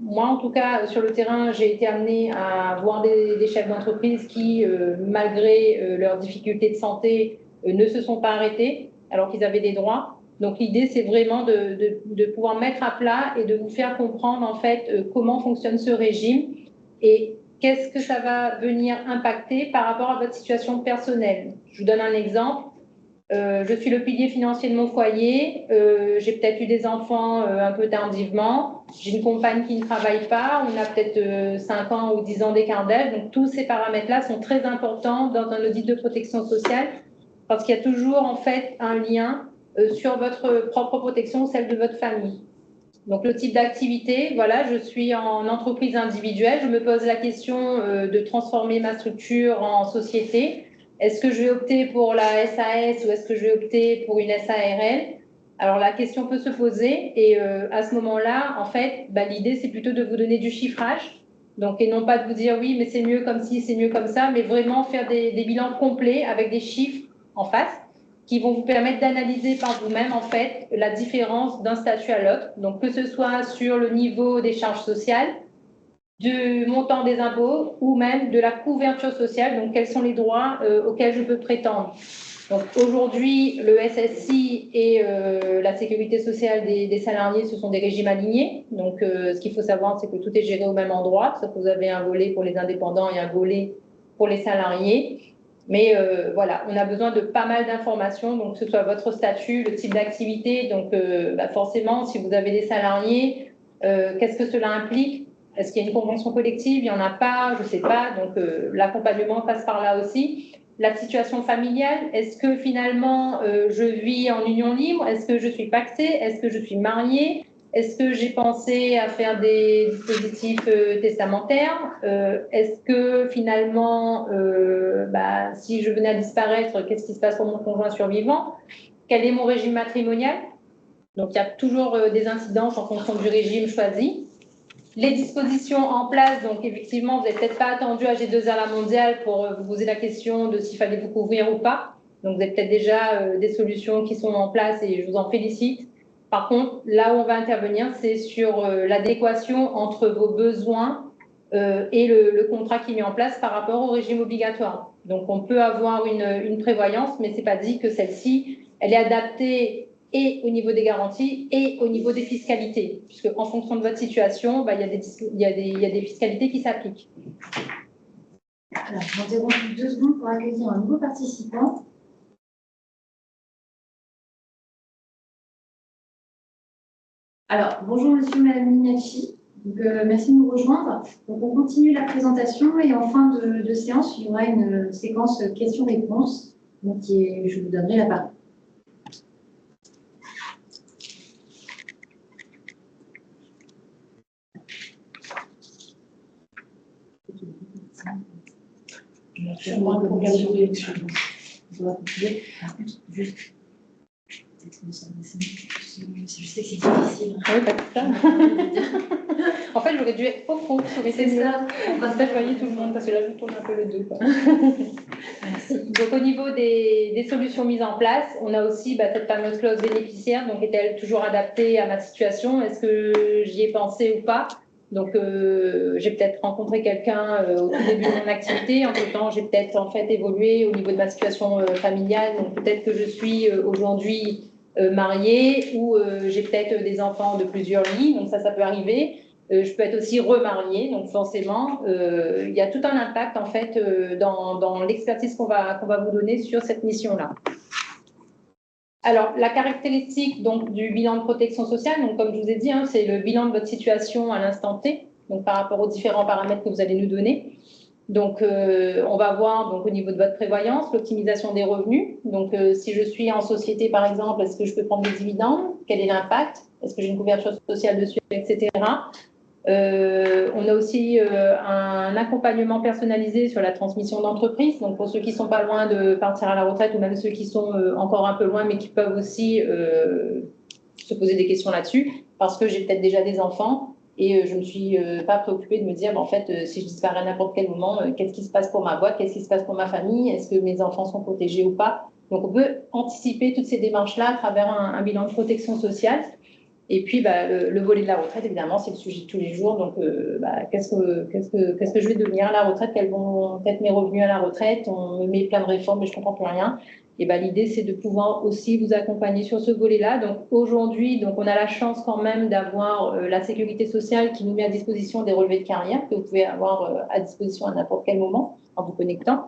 [SPEAKER 2] moi, en tout cas, sur le terrain, j'ai été amenée à voir des chefs d'entreprise qui, malgré leurs difficultés de santé, ne se sont pas arrêtés, alors qu'ils avaient des droits. Donc, l'idée, c'est vraiment de pouvoir mettre à plat et de vous faire comprendre, en fait, comment fonctionne ce régime et qu'est-ce que ça va venir impacter par rapport à votre situation personnelle. Je vous donne un exemple. Je suis le pilier financier de mon foyer. J'ai peut-être eu des enfants un peu tardivement. J'ai une compagne qui ne travaille pas. On a peut-être 5 ans ou 10 ans d'écart d'âge. Donc, tous ces paramètres-là sont très importants dans un audit de protection sociale parce qu'il y a toujours, en fait, un lien sur votre propre protection, celle de votre famille. Donc, le type d'activité, voilà, je suis en entreprise individuelle. Je me pose la question de transformer ma structure en société. Est-ce que je vais opter pour la SAS ou est-ce que je vais opter pour une SARL? Alors, la question peut se poser et à ce moment-là, en fait, l'idée, c'est plutôt de vous donner du chiffrage. Donc, et non pas de vous dire oui, mais c'est mieux comme ci, c'est mieux comme ça, mais vraiment faire des bilans complets avec des chiffres en face qui vont vous permettre d'analyser par vous-même, en fait, la différence d'un statut à l'autre. Donc, que ce soit sur le niveau des charges sociales, du montant des impôts ou même de la couverture sociale, donc quels sont les droits auxquels je peux prétendre. Donc, aujourd'hui, le SSI et la sécurité sociale des salariés, ce sont des régimes alignés. Donc, ce qu'il faut savoir, c'est que tout est géré au même endroit, sauf que vous avez un volet pour les indépendants et un volet pour les salariés. Mais voilà, on a besoin de pas mal d'informations, donc que ce soit votre statut, le type d'activité. Donc, forcément, si vous avez des salariés, qu'est-ce que cela implique? Est-ce qu'il y a une convention collective? Il n'y en a pas, je ne sais pas. Donc, l'accompagnement passe par là aussi. La situation familiale, est-ce que finalement, je vis en union libre? Est-ce que je suis pacsée? Est-ce que je suis mariée? Est-ce que j'ai pensé à faire des dispositifs testamentaires? Est-ce que finalement, si je venais à disparaître, qu'est-ce qui se passe pour mon conjoint survivant? Quel est mon régime matrimonial? Donc, il y a toujours des incidences en fonction du régime choisi. Les dispositions en place, donc effectivement, vous n'avez peut-être pas attendu à G2R la mondiale pour vous poser la question de s'il fallait vous couvrir ou pas. Donc, vous avez peut-être déjà des solutions qui sont en place et je vous en félicite. Par contre, là où on va intervenir, c'est sur l'adéquation entre vos besoins et le contrat qui est mis en place par rapport au régime obligatoire. Donc, on peut avoir une prévoyance, mais ce n'est pas dit que celle-ci, elle est adaptée et au niveau des garanties et au niveau des fiscalités, puisque en fonction de votre situation, il y a des fiscalités qui s'appliquent.
[SPEAKER 1] Alors, je m'interromps 2 secondes pour accueillir un nouveau participant. Alors, bonjour Monsieur Madame Mignacci. Merci de nous rejoindre. Donc, on continue la présentation et en fin de séance, il y aura une séquence questions-réponses. Donc, je vous donnerai la parole.
[SPEAKER 5] Je moi pour la durée.
[SPEAKER 1] Je sais que c'est difficile.
[SPEAKER 2] Oui, pas tout ça. En fait, j'aurais dû être au fond.
[SPEAKER 1] C'est ça.
[SPEAKER 2] Comme ça, je voyais tout le monde, parce que là, je tourne un peu le dos. Donc, au niveau des solutions mises en place, on a aussi cette fameuse clause bénéficiaire. Donc, est-elle toujours adaptée à ma situation? Est-ce que j'y ai pensé ou pas? Donc, j'ai peut-être rencontré quelqu'un au tout début de mon activité. Entre-temps, j'ai peut-être en fait évolué au niveau de ma situation familiale. Donc, peut-être que je suis aujourd'hui mariée ou j'ai peut-être des enfants de plusieurs lits. Donc, ça peut arriver. Je peux être aussi remariée. Donc, forcément, il y a tout un impact en fait dans l'expertise qu'on va vous donner sur cette mission-là. Alors, la caractéristique donc, du bilan de protection sociale, donc, comme je vous ai dit, c'est le bilan de votre situation à l'instant T, donc par rapport aux différents paramètres que vous allez nous donner. Donc, on va voir donc, au niveau de votre prévoyance, l'optimisation des revenus. Donc, si je suis en société, par exemple, est-ce que je peux prendre des dividendes? Quel est l'impact? Est-ce que j'ai une couverture sociale dessus, etc. On a aussi un accompagnement personnalisé sur la transmission d'entreprise. Donc, pour ceux qui ne sont pas loin de partir à la retraite ou même ceux qui sont encore un peu loin, mais qui peuvent aussi se poser des questions là-dessus, parce que j'ai peut-être déjà des enfants et je ne me suis pas préoccupée de me dire, en fait, si je disparais à n'importe quel moment, qu'est-ce qui se passe pour ma boîte, qu'est-ce qui se passe pour ma famille, est-ce que mes enfants sont protégés ou pas? Donc, on peut anticiper toutes ces démarches-là à travers un bilan de protection sociale. Et puis, le volet de la retraite, évidemment, c'est le sujet de tous les jours. Donc, qu'est-ce que je vais devenir à la retraite? Quels vont être mes revenus à la retraite? On me met plein de réformes, mais je ne comprends plus rien. Et l'idée, c'est de pouvoir aussi vous accompagner sur ce volet-là. Donc, aujourd'hui, on a la chance quand même d'avoir la sécurité sociale qui nous met à disposition des relevés de carrière que vous pouvez avoir à disposition à n'importe quel moment en vous connectant.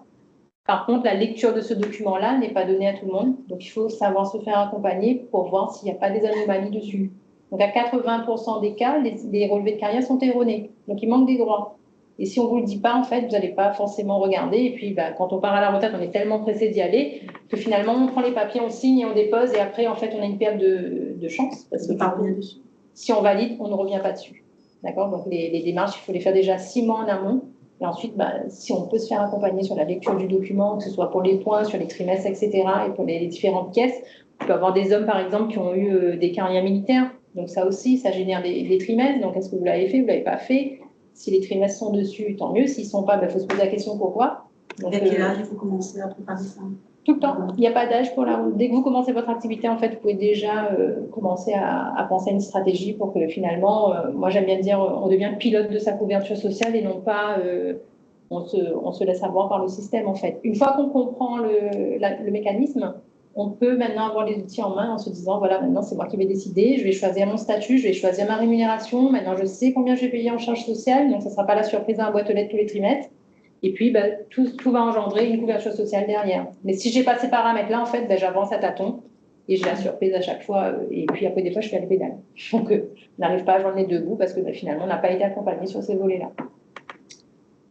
[SPEAKER 2] Par contre, la lecture de ce document-là n'est pas donnée à tout le monde. Donc, il faut savoir se faire accompagner pour voir s'il n'y a pas des anomalies dessus. Donc, à 80% des cas, les relevés de carrière sont erronés. Donc, il manque des droits. Et si on ne vous le dit pas, en fait, vous n'allez pas forcément regarder. Et puis, quand on part à la retraite, on est tellement pressé d'y aller que finalement, on prend les papiers, on signe et on dépose. Et après, en fait, on a une perte de chance. Parce que si on valide, on ne revient pas dessus. D'accord? Donc, les démarches, il faut les faire déjà 6 mois en amont. Et ensuite, si on peut se faire accompagner sur la lecture du document, que ce soit pour les points, sur les trimestres, etc., et pour les différentes pièces, on peut avoir des hommes, par exemple, qui ont eu des carrières militaires. Donc ça aussi, ça génère des trimestres. Donc est-ce que vous l'avez fait, vous ne l'avez pas fait? Si les trimestres sont dessus, tant mieux. S'ils ne sont pas, il faut se poser la question pourquoi.
[SPEAKER 7] Donc, à quel âge il faut commencer à préparer ça?
[SPEAKER 2] Tout le temps. Il n'y a pas d'âge pour la route. Dès que vous commencez votre activité, en fait, vous pouvez déjà commencer à penser à une stratégie pour que finalement, moi j'aime bien dire, on devient pilote de sa couverture sociale et non pas on se laisse avoir par le système, en fait. Une fois qu'on comprend le mécanisme, on peut maintenant avoir les outils en main en se disant, voilà, maintenant c'est moi qui vais décider, je vais choisir mon statut, je vais choisir ma rémunération, maintenant je sais combien je vais payer en charge sociale, donc ça ne sera pas la surprise dans la boîte aux lettres tous les trimestres. Et puis, tout va engendrer une couverture sociale derrière. Mais si je n'ai pas ces paramètres-là, en fait, j'avance à tâtons et j'ai la surprise à chaque fois. Et puis après, des fois, je fais les pédales. Donc, on n'arrive pas à joindre les deux bouts parce que finalement, on n'a pas été accompagné sur ces volets-là.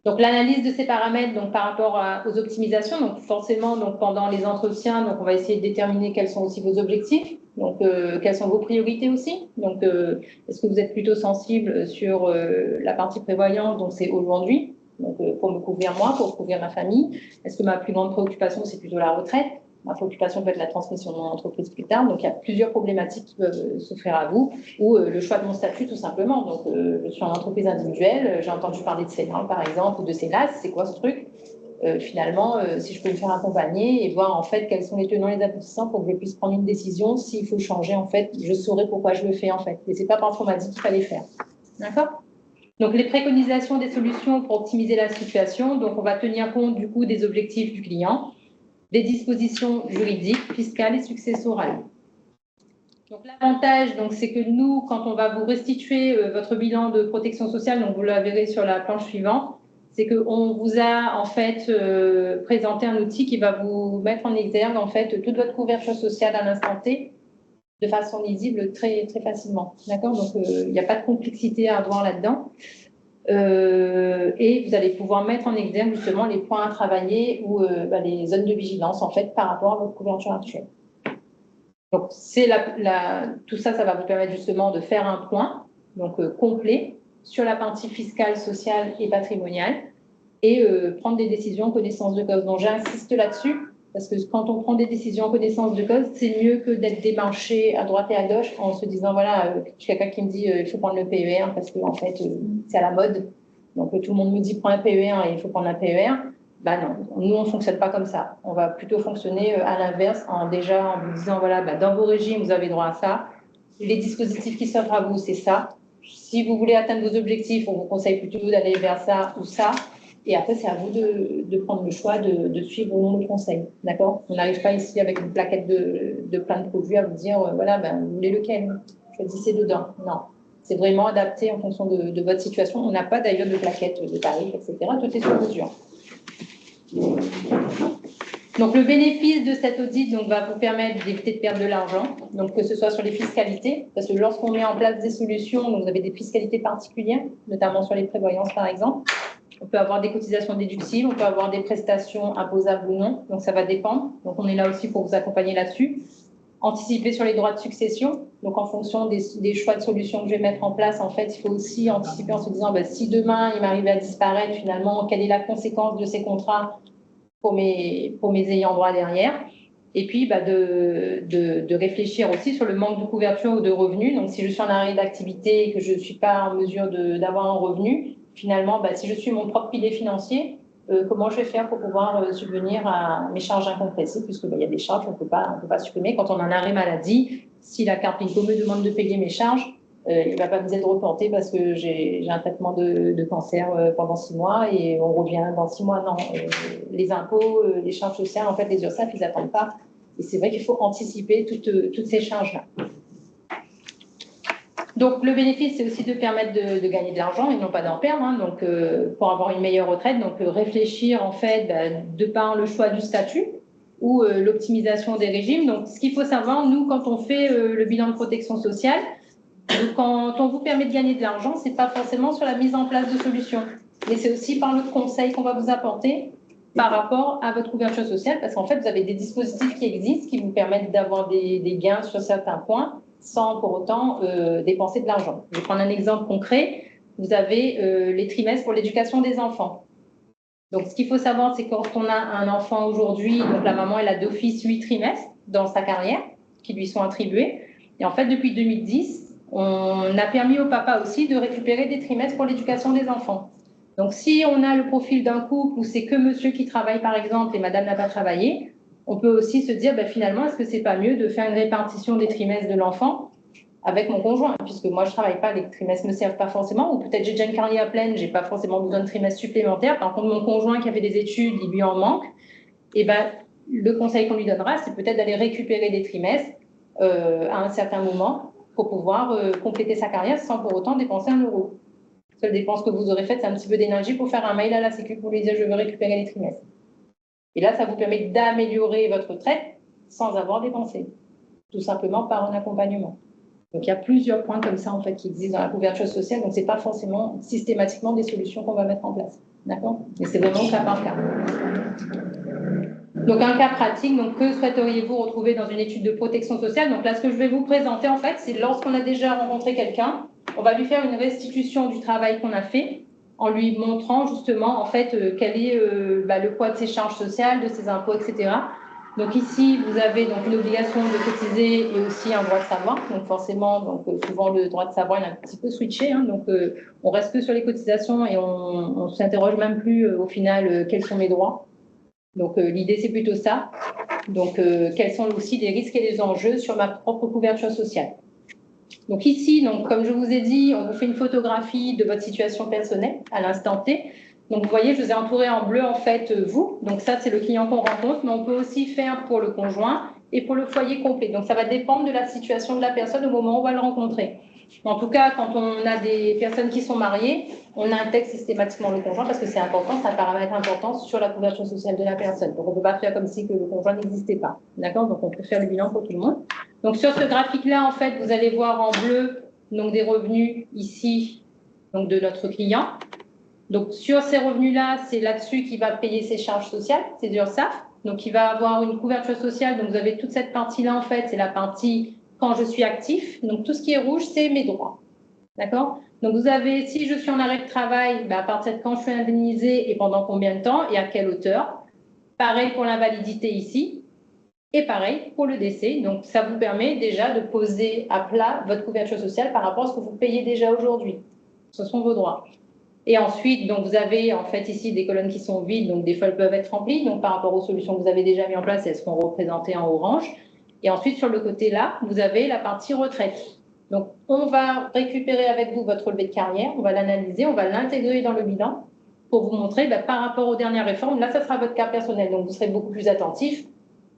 [SPEAKER 2] Donc, l'analyse de ces paramètres par rapport aux optimisations, donc forcément, pendant les entretiens, on va essayer de déterminer quels sont aussi vos objectifs, donc quelles sont vos priorités aussi. Donc, est-ce que vous êtes plutôt sensible sur la partie prévoyance, donc c'est aujourd'hui, donc pour me couvrir moi, pour couvrir ma famille. Est-ce que ma plus grande préoccupation, c'est plutôt la retraite? Ma préoccupation peut être la transmission de mon entreprise plus tard. Donc, il y a plusieurs problématiques qui peuvent s'offrir à vous, ou le choix de mon statut, tout simplement. Donc, je suis en entreprise individuelle, j'ai entendu parler de CENAL, par exemple, ou de CELAS. C'est quoi ce truc? Finalement, si je peux me faire accompagner et voir, en fait, quels sont les tenants et les aboutissants pour que je puisse prendre une décision. S'il faut changer, en fait, je saurai pourquoi je le fais, en fait. Et c'est pas parce qu'on m'a dit qu'il fallait faire. D'accord? Donc, les préconisations des solutions pour optimiser la situation. Donc, on va tenir compte, du coup, des objectifs du client, des dispositions juridiques, fiscales et successorales. Donc, l'avantage, c'est que nous, quand on va vous restituer votre bilan de protection sociale, donc vous la verrez sur la planche suivante, c'est qu'on vous a en fait présenté un outil qui va vous mettre en exergue en fait toute votre couverture sociale à l'instant T de façon lisible très, très facilement. D'accord? Donc, il n'y a pas de complexité à avoir là-dedans. Et vous allez pouvoir mettre en exergue justement les points à travailler ou les zones de vigilance en fait par rapport à votre couverture actuelle. Donc tout ça, ça va vous permettre justement de faire un point donc complet sur la partie fiscale, sociale et patrimoniale et prendre des décisions en connaissance de cause. Donc j'insiste là-dessus parce que quand on prend des décisions en connaissance de cause, c'est mieux que d'être démarché à droite et à gauche en se disant voilà, quelqu'un qui me dit il faut prendre le PER parce que en fait c'est à la mode. Donc tout le monde me dit prends un PER et il faut prendre un PER. Bah non, nous on fonctionne pas comme ça. On va plutôt fonctionner à l'inverse en vous disant voilà, dans vos régimes vous avez droit à ça. Les dispositifs qui s'offrent à vous c'est ça. Si vous voulez atteindre vos objectifs, on vous conseille plutôt d'aller vers ça ou ça. Et après, c'est à vous de prendre le choix de suivre ou non le conseil. D'accord? On n'arrive pas ici avec une plaquette de plein de produits à vous dire, voilà, vous voulez lequel? Choisissez dedans. Non. C'est vraiment adapté en fonction de votre situation. On n'a pas d'ailleurs de plaquette de tarifs, etc. Tout est sur mesure. Donc, le bénéfice de cet audit va vous permettre d'éviter de perdre de l'argent, donc que ce soit sur les fiscalités, parce que lorsqu'on met en place des solutions, donc vous avez des fiscalités particulières, notamment sur les prévoyances par exemple, on peut avoir des cotisations déductibles, on peut avoir des prestations imposables ou non, donc ça va dépendre. Donc on est là aussi pour vous accompagner là-dessus. Anticiper sur les droits de succession, donc en fonction des choix de solutions que je vais mettre en place, en fait, il faut aussi anticiper en se disant si demain il m'arrivait à disparaître, finalement, quelle est la conséquence de ces contrats pour mes ayants droit derrière. Et puis de réfléchir aussi sur le manque de couverture ou de revenus. Donc si je suis en arrêt d'activité et que je ne suis pas en mesure d'avoir un revenu, finalement, si je suis mon propre pilier financier, comment je vais faire pour pouvoir subvenir à mes charges incompressibles, puisqu'il y a des charges qu'on ne peut pas supprimer. Quand on a un arrêt maladie, si la carte Pinko me demande de payer mes charges, il ne va pas me dire de reporter parce que j'ai un traitement de cancer pendant 6 mois et on revient dans 6 mois. Non, les impôts, les charges sociales, en fait, les URSSAF, ils n'attendent pas. Et c'est vrai qu'il faut anticiper toutes ces charges-là. Donc, le bénéfice, c'est aussi de permettre de gagner de l'argent et non pas d'en perdre. Donc, pour avoir une meilleure retraite, donc réfléchir, en fait, de par le choix du statut ou l'optimisation des régimes. Donc, ce qu'il faut savoir, nous, quand on fait le bilan de protection sociale, donc quand on vous permet de gagner de l'argent, ce n'est pas forcément sur la mise en place de solutions, mais c'est aussi par le conseil qu'on va vous apporter par rapport à votre couverture sociale, parce qu'en fait, vous avez des dispositifs qui existent, qui vous permettent d'avoir des gains sur certains points, sans pour autant dépenser de l'argent. Je vais prendre un exemple concret. Vous avez les trimestres pour l'éducation des enfants. Donc, ce qu'il faut savoir, c'est que quand on a un enfant aujourd'hui, donc la maman, elle a d'office 8 trimestres dans sa carrière qui lui sont attribués. Et en fait, depuis 2010, on a permis au papa aussi de récupérer des trimestres pour l'éducation des enfants. Donc, si on a le profil d'un couple où c'est que monsieur qui travaille, par exemple, et madame n'a pas travaillé, on peut aussi se dire, finalement, est-ce que c'est pas mieux de faire une répartition des trimestres de l'enfant avec mon conjoint, puisque moi, je travaille pas, les trimestres me servent pas forcément, ou peut-être j'ai déjà une carrière pleine, j'ai pas forcément besoin de trimestres supplémentaires. Par contre, mon conjoint qui a fait des études, il lui en manque. Et le conseil qu'on lui donnera, c'est peut-être d'aller récupérer des trimestres à un certain moment pour pouvoir compléter sa carrière sans pour autant dépenser 1 euro. Seule dépense que vous aurez faite, c'est un petit peu d'énergie pour faire un mail à la Sécu pour lui dire je veux récupérer les trimestres. Et là, ça vous permet d'améliorer votre retraite sans avoir dépensé, tout simplement par un accompagnement. Donc, il y a plusieurs points comme ça, en fait, qui existent dans la couverture sociale. Donc, ce n'est pas forcément systématiquement des solutions qu'on va mettre en place. D'accord? Mais c'est vraiment cas par cas. Donc, un cas pratique. Donc, que souhaiteriez-vous retrouver dans une étude de protection sociale? Donc, là, ce que je vais vous présenter, en fait, c'est lorsqu'on a déjà rencontré quelqu'un, on va lui faire une restitution du travail qu'on a fait en lui montrant justement, en fait, quel est le poids de ses charges sociales, de ses impôts, etc. Donc ici, vous avez donc une obligation de cotiser et aussi un droit de savoir. Donc forcément, souvent le droit de savoir il est un petit peu switché. Donc on reste que sur les cotisations et on s'interroge même plus au final quels sont mes droits. Donc l'idée c'est plutôt ça. Donc quels sont aussi les risques et les enjeux sur ma propre couverture sociale. Donc ici, comme je vous ai dit, on vous fait une photographie de votre situation personnelle à l'instant T. Donc vous voyez, je vous ai entouré en bleu en fait vous. Donc ça, c'est le client qu'on rencontre, mais on peut aussi faire pour le conjoint et pour le foyer complet. Donc ça va dépendre de la situation de la personne au moment où on va le rencontrer. En tout cas, quand on a des personnes qui sont mariées, on intègre systématiquement le conjoint parce que c'est important, c'est un paramètre important sur la couverture sociale de la personne. Donc on ne peut pas faire comme si que le conjoint n'existait pas. D'accord? Donc on peut faire le bilan pour tout le monde. Donc sur ce graphique-là, en fait, vous allez voir en bleu donc des revenus ici donc de notre client. Donc, sur ces revenus-là, c'est là-dessus qu'il va payer ses charges sociales, c'est du URSSAF. Donc, il va avoir une couverture sociale. Donc, vous avez toute cette partie-là, en fait, c'est la partie quand je suis actif. Donc, tout ce qui est rouge, c'est mes droits. D'accord? Donc, vous avez, si je suis en arrêt de travail, à partir de quand je suis indemnisée et pendant combien de temps et à quelle hauteur. Pareil pour l'invalidité ici. Et pareil pour le décès. Donc, ça vous permet déjà de poser à plat votre couverture sociale par rapport à ce que vous payez déjà aujourd'hui. Ce sont vos droits. Et ensuite, donc, vous avez en fait ici des colonnes qui sont vides, donc des fois elles peuvent être remplies. Donc, par rapport aux solutions que vous avez déjà mises en place, elles seront représentées en orange. Et ensuite, sur le côté là, vous avez la partie retraite. Donc, on va récupérer avec vous votre relevé de carrière, on va l'analyser, on va l'intégrer dans le bilan pour vous montrer par rapport aux dernières réformes. Là, ça sera votre cas personnel, donc vous serez beaucoup plus attentif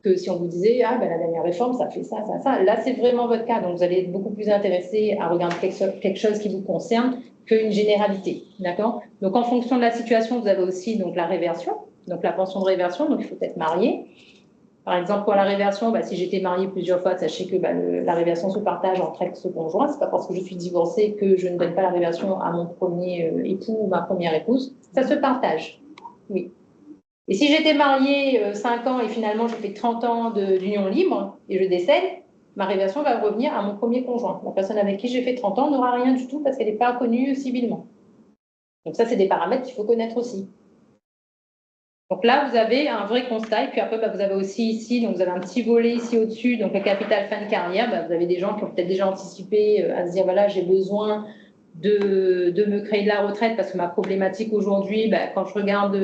[SPEAKER 2] que si on vous disait la dernière réforme, ça fait ça, ça, ça. Là, c'est vraiment votre cas, donc vous allez être beaucoup plus intéressé à regarder quelque chose qui vous concerne qu'une généralité, d'accord? Donc, en fonction de la situation, vous avez aussi donc la réversion, donc la pension de réversion, donc il faut être marié. Par exemple, pour la réversion, si j'étais mariée plusieurs fois, sachez que la réversion se partage entre ex-conjoints. C'est pas parce que je suis divorcée que je ne donne pas la réversion à mon premier époux ou ma première épouse. Ça se partage, oui. Et si j'étais mariée 5 ans et finalement je fais 30 ans d'union libre et je décède, ma réversion va revenir à mon premier conjoint. La personne avec qui j'ai fait 30 ans n'aura rien du tout parce qu'elle n'est pas connue civilement. Donc ça, c'est des paramètres qu'il faut connaître aussi. Donc là, vous avez un vrai constat. Et puis après, vous avez aussi ici, donc vous avez un petit volet ici au-dessus, donc le capital fin de carrière. Vous avez des gens qui ont peut-être déjà anticipé à se dire, voilà, j'ai besoin de me créer de la retraite parce que ma problématique aujourd'hui, quand je regarde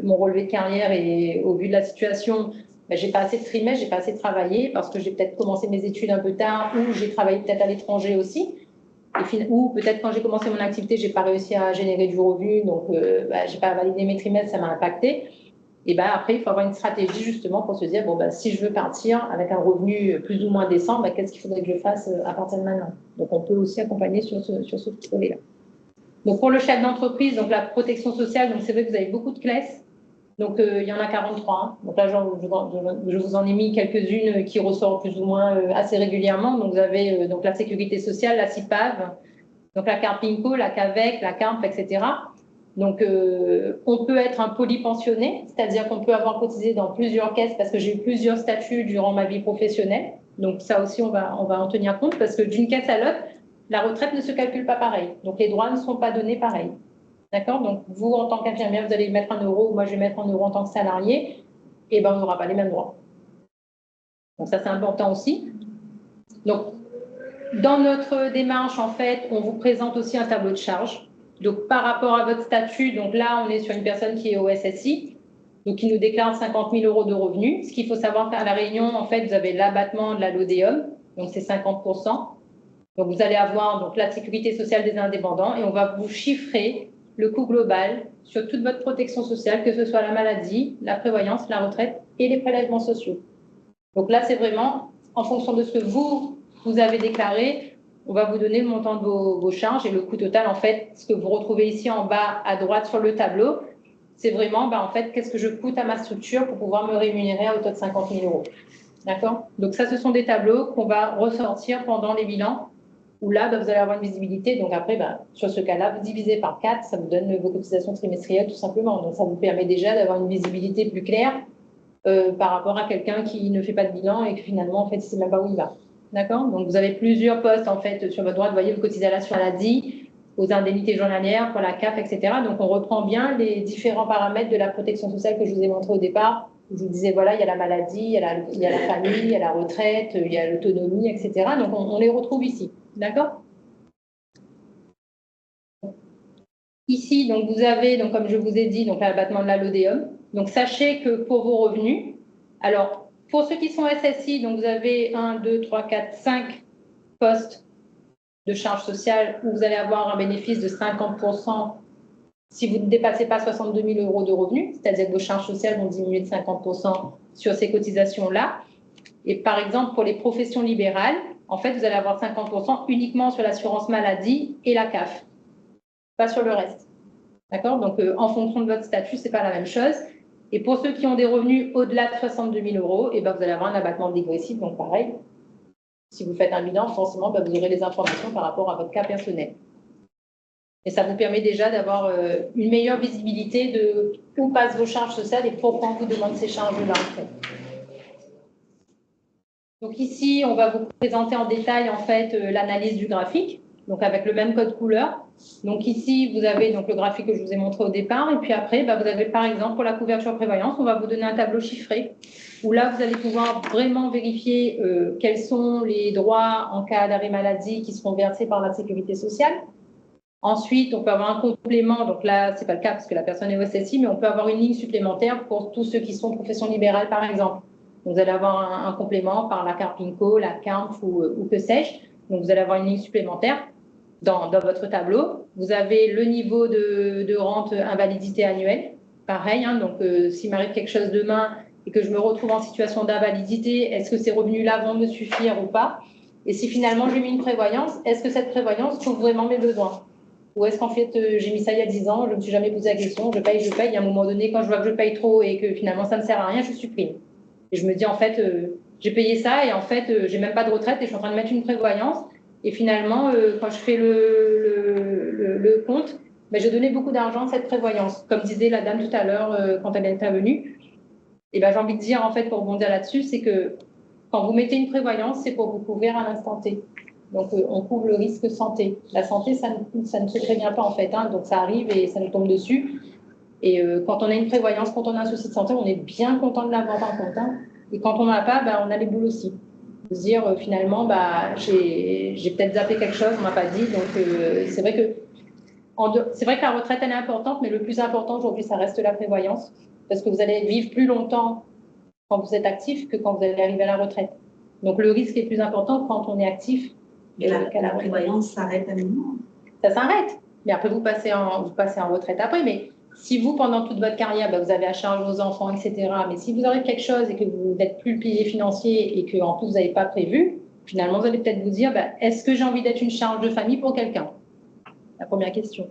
[SPEAKER 2] mon relevé de carrière et au vu de la situation, j'ai pas assez de trimestres, j'ai pas assez travaillé parce que j'ai peut-être commencé mes études un peu tard ou j'ai travaillé peut-être à l'étranger aussi. Ou peut-être quand j'ai commencé mon activité, j'ai pas réussi à générer du revenu, donc j'ai pas validé mes trimestres, ça m'a impacté. Et après, il faut avoir une stratégie justement pour se dire, si je veux partir avec un revenu plus ou moins décent, qu'est-ce qu'il faudrait que je fasse à partir de maintenant? Donc, on peut aussi accompagner sur ce volet-là. Donc, pour le chef d'entreprise, donc la protection sociale, donc c'est vrai que vous avez beaucoup de classes. Donc, il y en a 43. Hein. Donc là, je vous en ai mis quelques-unes qui ressortent plus ou moins assez régulièrement. Donc, vous avez donc la sécurité sociale, la CIPAV, donc la carte PINCO, la CAVEC, la CARP, etc. Donc, on peut être un polypensionné, c'est-à-dire qu'on peut avoir cotisé dans plusieurs caisses parce que j'ai eu plusieurs statuts durant ma vie professionnelle. Donc, ça aussi, on va en tenir compte parce que d'une caisse à l'autre, la retraite ne se calcule pas pareil. Donc, les droits ne sont pas donnés pareil. D'accord? Donc, vous, en tant qu'infirmière, vous allez mettre 1 euro, moi, je vais mettre 1 euro en tant que salarié, et on n'aura pas les mêmes droits. Donc, ça, c'est important aussi. Donc, dans notre démarche, en fait, on vous présente aussi un tableau de charge. Donc, par rapport à votre statut, donc là, on est sur une personne qui est au SSI, donc qui nous déclare 50 000 euros de revenus. Ce qu'il faut savoir qu'à La Réunion, en fait, vous avez l'abattement de la LODEOM, donc c'est 50%. Donc, vous allez avoir donc, la sécurité sociale des indépendants et on va vous chiffrer le coût global sur toute votre protection sociale, que ce soit la maladie, la prévoyance, la retraite et les prélèvements sociaux. Donc là, c'est vraiment en fonction de ce que vous avez déclaré, on va vous donner le montant de vos charges et le coût total, en fait, ce que vous retrouvez ici en bas à droite sur le tableau, c'est vraiment, en fait, qu'est-ce que je coûte à ma structure pour pouvoir me rémunérer à hauteur de 50 000 euros. D'accord? Donc ça, ce sont des tableaux qu'on va ressortir pendant les bilans où là, vous allez avoir une visibilité. Donc après, sur ce cas-là, vous divisez par 4, ça vous donne vos cotisations trimestrielles tout simplement. Donc ça vous permet déjà d'avoir une visibilité plus claire par rapport à quelqu'un qui ne fait pas de bilan et que finalement, en fait, il ne sait même pas où il va. D'accord? Donc vous avez plusieurs postes en fait sur votre droite. Vous voyez, vous cotisez à l'assurance maladie, aux indemnités journalières, pour la CAF, etc. Donc on reprend bien les différents paramètres de la protection sociale que je vous ai montré au départ. Je vous disais, voilà, il y a la maladie, il y a la famille, il y a la retraite, il y a l'autonomie, etc. Donc on les retrouve ici. D'accord? Ici, donc vous avez, donc, comme je vous ai dit, donc l'abattement de la LODEOM. Donc sachez que pour vos revenus, alors pour ceux qui sont SSI, donc vous avez 1, 2, 3, 4, 5 postes de charges sociales où vous allez avoir un bénéfice de 50% si vous ne dépassez pas 62 000 euros de revenus, c'est-à-dire que vos charges sociales vont diminuer de 50% sur ces cotisations-là. Et par exemple, pour les professions libérales, en fait, vous allez avoir 50% uniquement sur l'assurance maladie et la CAF, pas sur le reste. D'accord? Donc, en fonction de votre statut, ce n'est pas la même chose. Et pour ceux qui ont des revenus au-delà de 62 000 euros, vous allez avoir un abattement dégressif, donc pareil. Si vous faites un bilan, forcément, vous aurez les informations par rapport à votre cas personnel. Et ça vous permet déjà d'avoir une meilleure visibilité de où passent vos charges sociales et pourquoi on vous demande ces charges-là. En fait. Donc ici, on va vous présenter en détail en fait l'analyse du graphique, donc avec le même code couleur. Donc ici, vous avez donc le graphique que je vous ai montré au départ, et puis après, vous avez par exemple pour la couverture prévoyance, on va vous donner un tableau chiffré, où là, vous allez pouvoir vraiment vérifier quels sont les droits en cas d'arrêt maladie qui seront versés par la sécurité sociale. Ensuite, on peut avoir un complément, donc là, ce n'est pas le cas parce que la personne est au SSI, mais on peut avoir une ligne supplémentaire pour tous ceux qui sont profession libérale, par exemple. Donc, vous allez avoir un complément par la Carpinco, la CAMF ou que sais-je. Donc, vous allez avoir une ligne supplémentaire dans votre tableau. Vous avez le niveau de rente invalidité annuelle. Pareil, hein, donc s'il m'arrive quelque chose demain et que je me retrouve en situation d'invalidité, est-ce que ces revenus-là vont me suffire ou pas? Et si finalement j'ai mis une prévoyance, est-ce que cette prévoyance couvre vraiment mes besoins? Ou est-ce qu'en fait, j'ai mis ça il y a 10 ans, je ne me suis jamais posé la question, je paye, et à un moment donné, quand je vois que je paye trop et que finalement ça ne sert à rien, je supprime. Et je me dis, en fait, j'ai payé ça et en fait, j'ai même pas de retraite et je suis en train de mettre une prévoyance. Et finalement, quand je fais le compte, j'ai donné beaucoup d'argent à cette prévoyance. Comme disait la dame tout à l'heure quand elle est intervenue, et j'ai envie de dire, en fait, pour rebondir là-dessus, c'est que quand vous mettez une prévoyance, c'est pour vous couvrir à l'instant T. Donc, on couvre le risque santé. La santé, ça ne se prévient pas, en fait. Hein, donc, ça arrive et ça nous tombe dessus. Et quand on a une prévoyance, quand on a un souci de santé, on est bien content de l'avoir en compte. Hein. Et quand on n'en a pas, on a les boules aussi. De se dire, finalement, j'ai peut-être zappé quelque chose, on ne m'a pas dit. Donc, c'est vrai que la retraite, elle est importante, mais le plus important aujourd'hui, ça reste la prévoyance. Parce que vous allez vivre plus longtemps quand vous êtes actif que quand vous allez arriver à la retraite. Donc, le risque est plus important quand on est actif.
[SPEAKER 7] Et la prévoyance s'arrête à un moment.
[SPEAKER 2] Ça s'arrête. Mais après, vous passez en retraite après. Mais si vous, pendant toute votre carrière, vous avez à charge vos enfants, etc., mais si vous aurez quelque chose et que vous n'êtes plus le pilier financier et qu'en plus, vous n'avez pas prévu, finalement, vous allez peut-être vous dire, est-ce que j'ai envie d'être une charge de famille pour quelqu'un? La première question.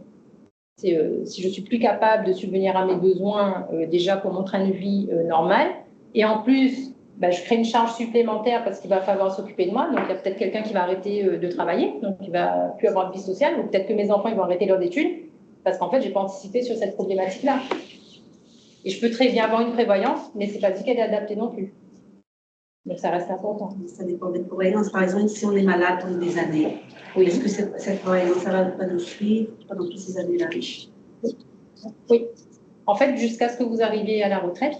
[SPEAKER 2] C'est si je suis plus capable de subvenir à mes besoins déjà pour mon train de vie normal, et en plus, je crée une charge supplémentaire parce qu'il va falloir s'occuper de moi. Donc, il y a peut-être quelqu'un qui va arrêter de travailler, donc il ne va plus avoir de vie sociale, ou peut-être que mes enfants ils vont arrêter leurs études, parce qu'en fait, je n'ai pas anticipé sur cette problématique-là. Et je peux très bien avoir une prévoyance, mais ce n'est pas dit qu'elle est adaptée non plus. Donc, ça reste important.
[SPEAKER 7] Ça dépend des prévoyances. Par exemple, si on est malade pendant des années, est-ce que cette prévoyance, ça va nous suivre pendant toutes ces années-là?
[SPEAKER 2] Oui. En fait, jusqu'à ce que vous arriviez à la retraite,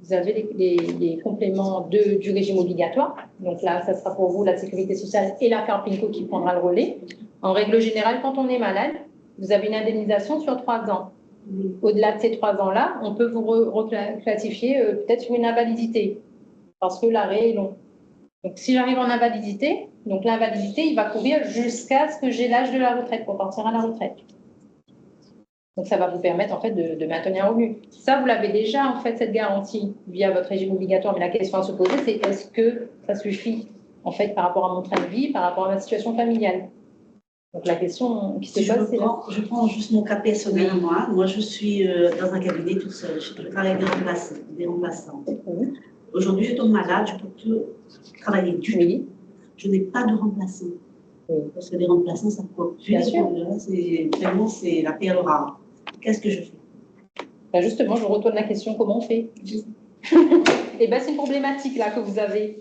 [SPEAKER 2] vous avez les compléments du régime obligatoire. Donc là, ça sera pour vous la sécurité sociale et la Carpinco qui prendra le relais. En règle générale, quand on est malade, vous avez une indemnisation sur 3 ans. Au-delà de ces 3 ans-là, on peut vous reclassifier peut-être sur une invalidité parce que l'arrêt est long. Donc, si j'arrive en invalidité, donc l'invalidité, il va couvrir jusqu'à ce que j'ai l'âge de la retraite pour partir à la retraite. Donc, ça va vous permettre, en fait, de maintenir un revenu. Ça, vous l'avez déjà, en fait, cette garantie via votre régime obligatoire. Mais la question à se poser, c'est est-ce que ça suffit, en fait, par rapport à mon train de vie, par rapport à ma situation familiale? Donc, la question qui se pose, c'est là.
[SPEAKER 7] Je prends juste mon cas personnel à moi. Moi, je suis dans un cabinet toute seule. Je travaille avec des remplaçants. Aujourd'hui, je tombe malade, je ne peux plus travailler du tout. Je n'ai pas de remplaçant. Parce que les remplaçants, ça coûte plus.
[SPEAKER 2] Bien sûr.
[SPEAKER 7] Vraiment, c'est la perle rare. Qu'est-ce que je fais?
[SPEAKER 2] Justement, je retourne la question, comment on fait? Et c'est une problématique là que vous avez.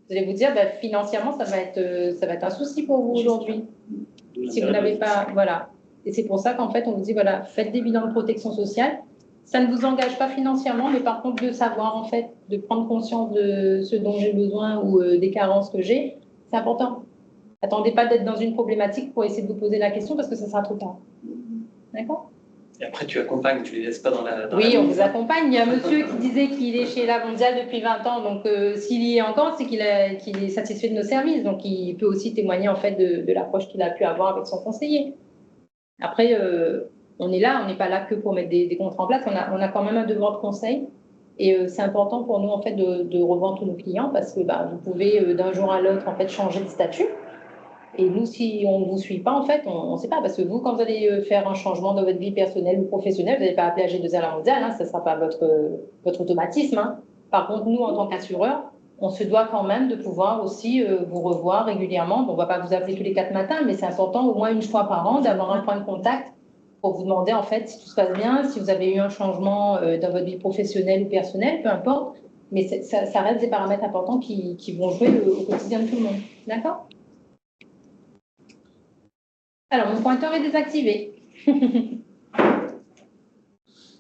[SPEAKER 2] Vous allez vous dire, financièrement, ça va être un souci pour vous aujourd'hui. Si vous n'avez pas, voilà. Et c'est pour ça qu'en fait, on vous dit, voilà, faites des bilans de protection sociale. Ça ne vous engage pas financièrement, mais par contre, de savoir, en fait, de prendre conscience de ce dont j'ai besoin ou des carences que j'ai, c'est important. Attendez pas d'être dans une problématique pour essayer de vous poser la question parce que ça sera trop tard. D'accord?
[SPEAKER 3] Et après, tu accompagnes, tu ne les laisses pas dans la...
[SPEAKER 2] Oui, on vous accompagne. Il y a un monsieur qui disait qu'il est chez La Mondiale depuis 20 ans. Donc, s'il y est encore, c'est qu'il est satisfait de nos services. Donc, il peut aussi témoigner, en fait, de l'approche qu'il a pu avoir avec son conseiller. Après, on est là, on n'est pas là que pour mettre des contrats en place. On a quand même un devoir de conseil. Et c'est important pour nous, en fait, de revoir tous nos clients parce que vous pouvez, d'un jour à l'autre, en fait, changer de statut. Et nous, si on ne vous suit pas, en fait, on ne sait pas. Parce que vous, quand vous allez faire un changement dans votre vie personnelle ou professionnelle, vous n'allez pas appeler AG2R La Mondiale, hein, ça ne sera pas votre automatisme. Hein. Par contre, nous, en tant qu'assureur, on se doit quand même de pouvoir aussi vous revoir régulièrement. Bon, on ne va pas vous appeler tous les 4 matins, mais c'est important au moins une fois par an d'avoir un point de contact pour vous demander en fait si tout se passe bien, si vous avez eu un changement dans votre vie professionnelle ou personnelle, peu importe. Mais ça reste des paramètres importants qui vont jouer au quotidien de tout le monde. D'accord? Alors, mon pointeur est désactivé.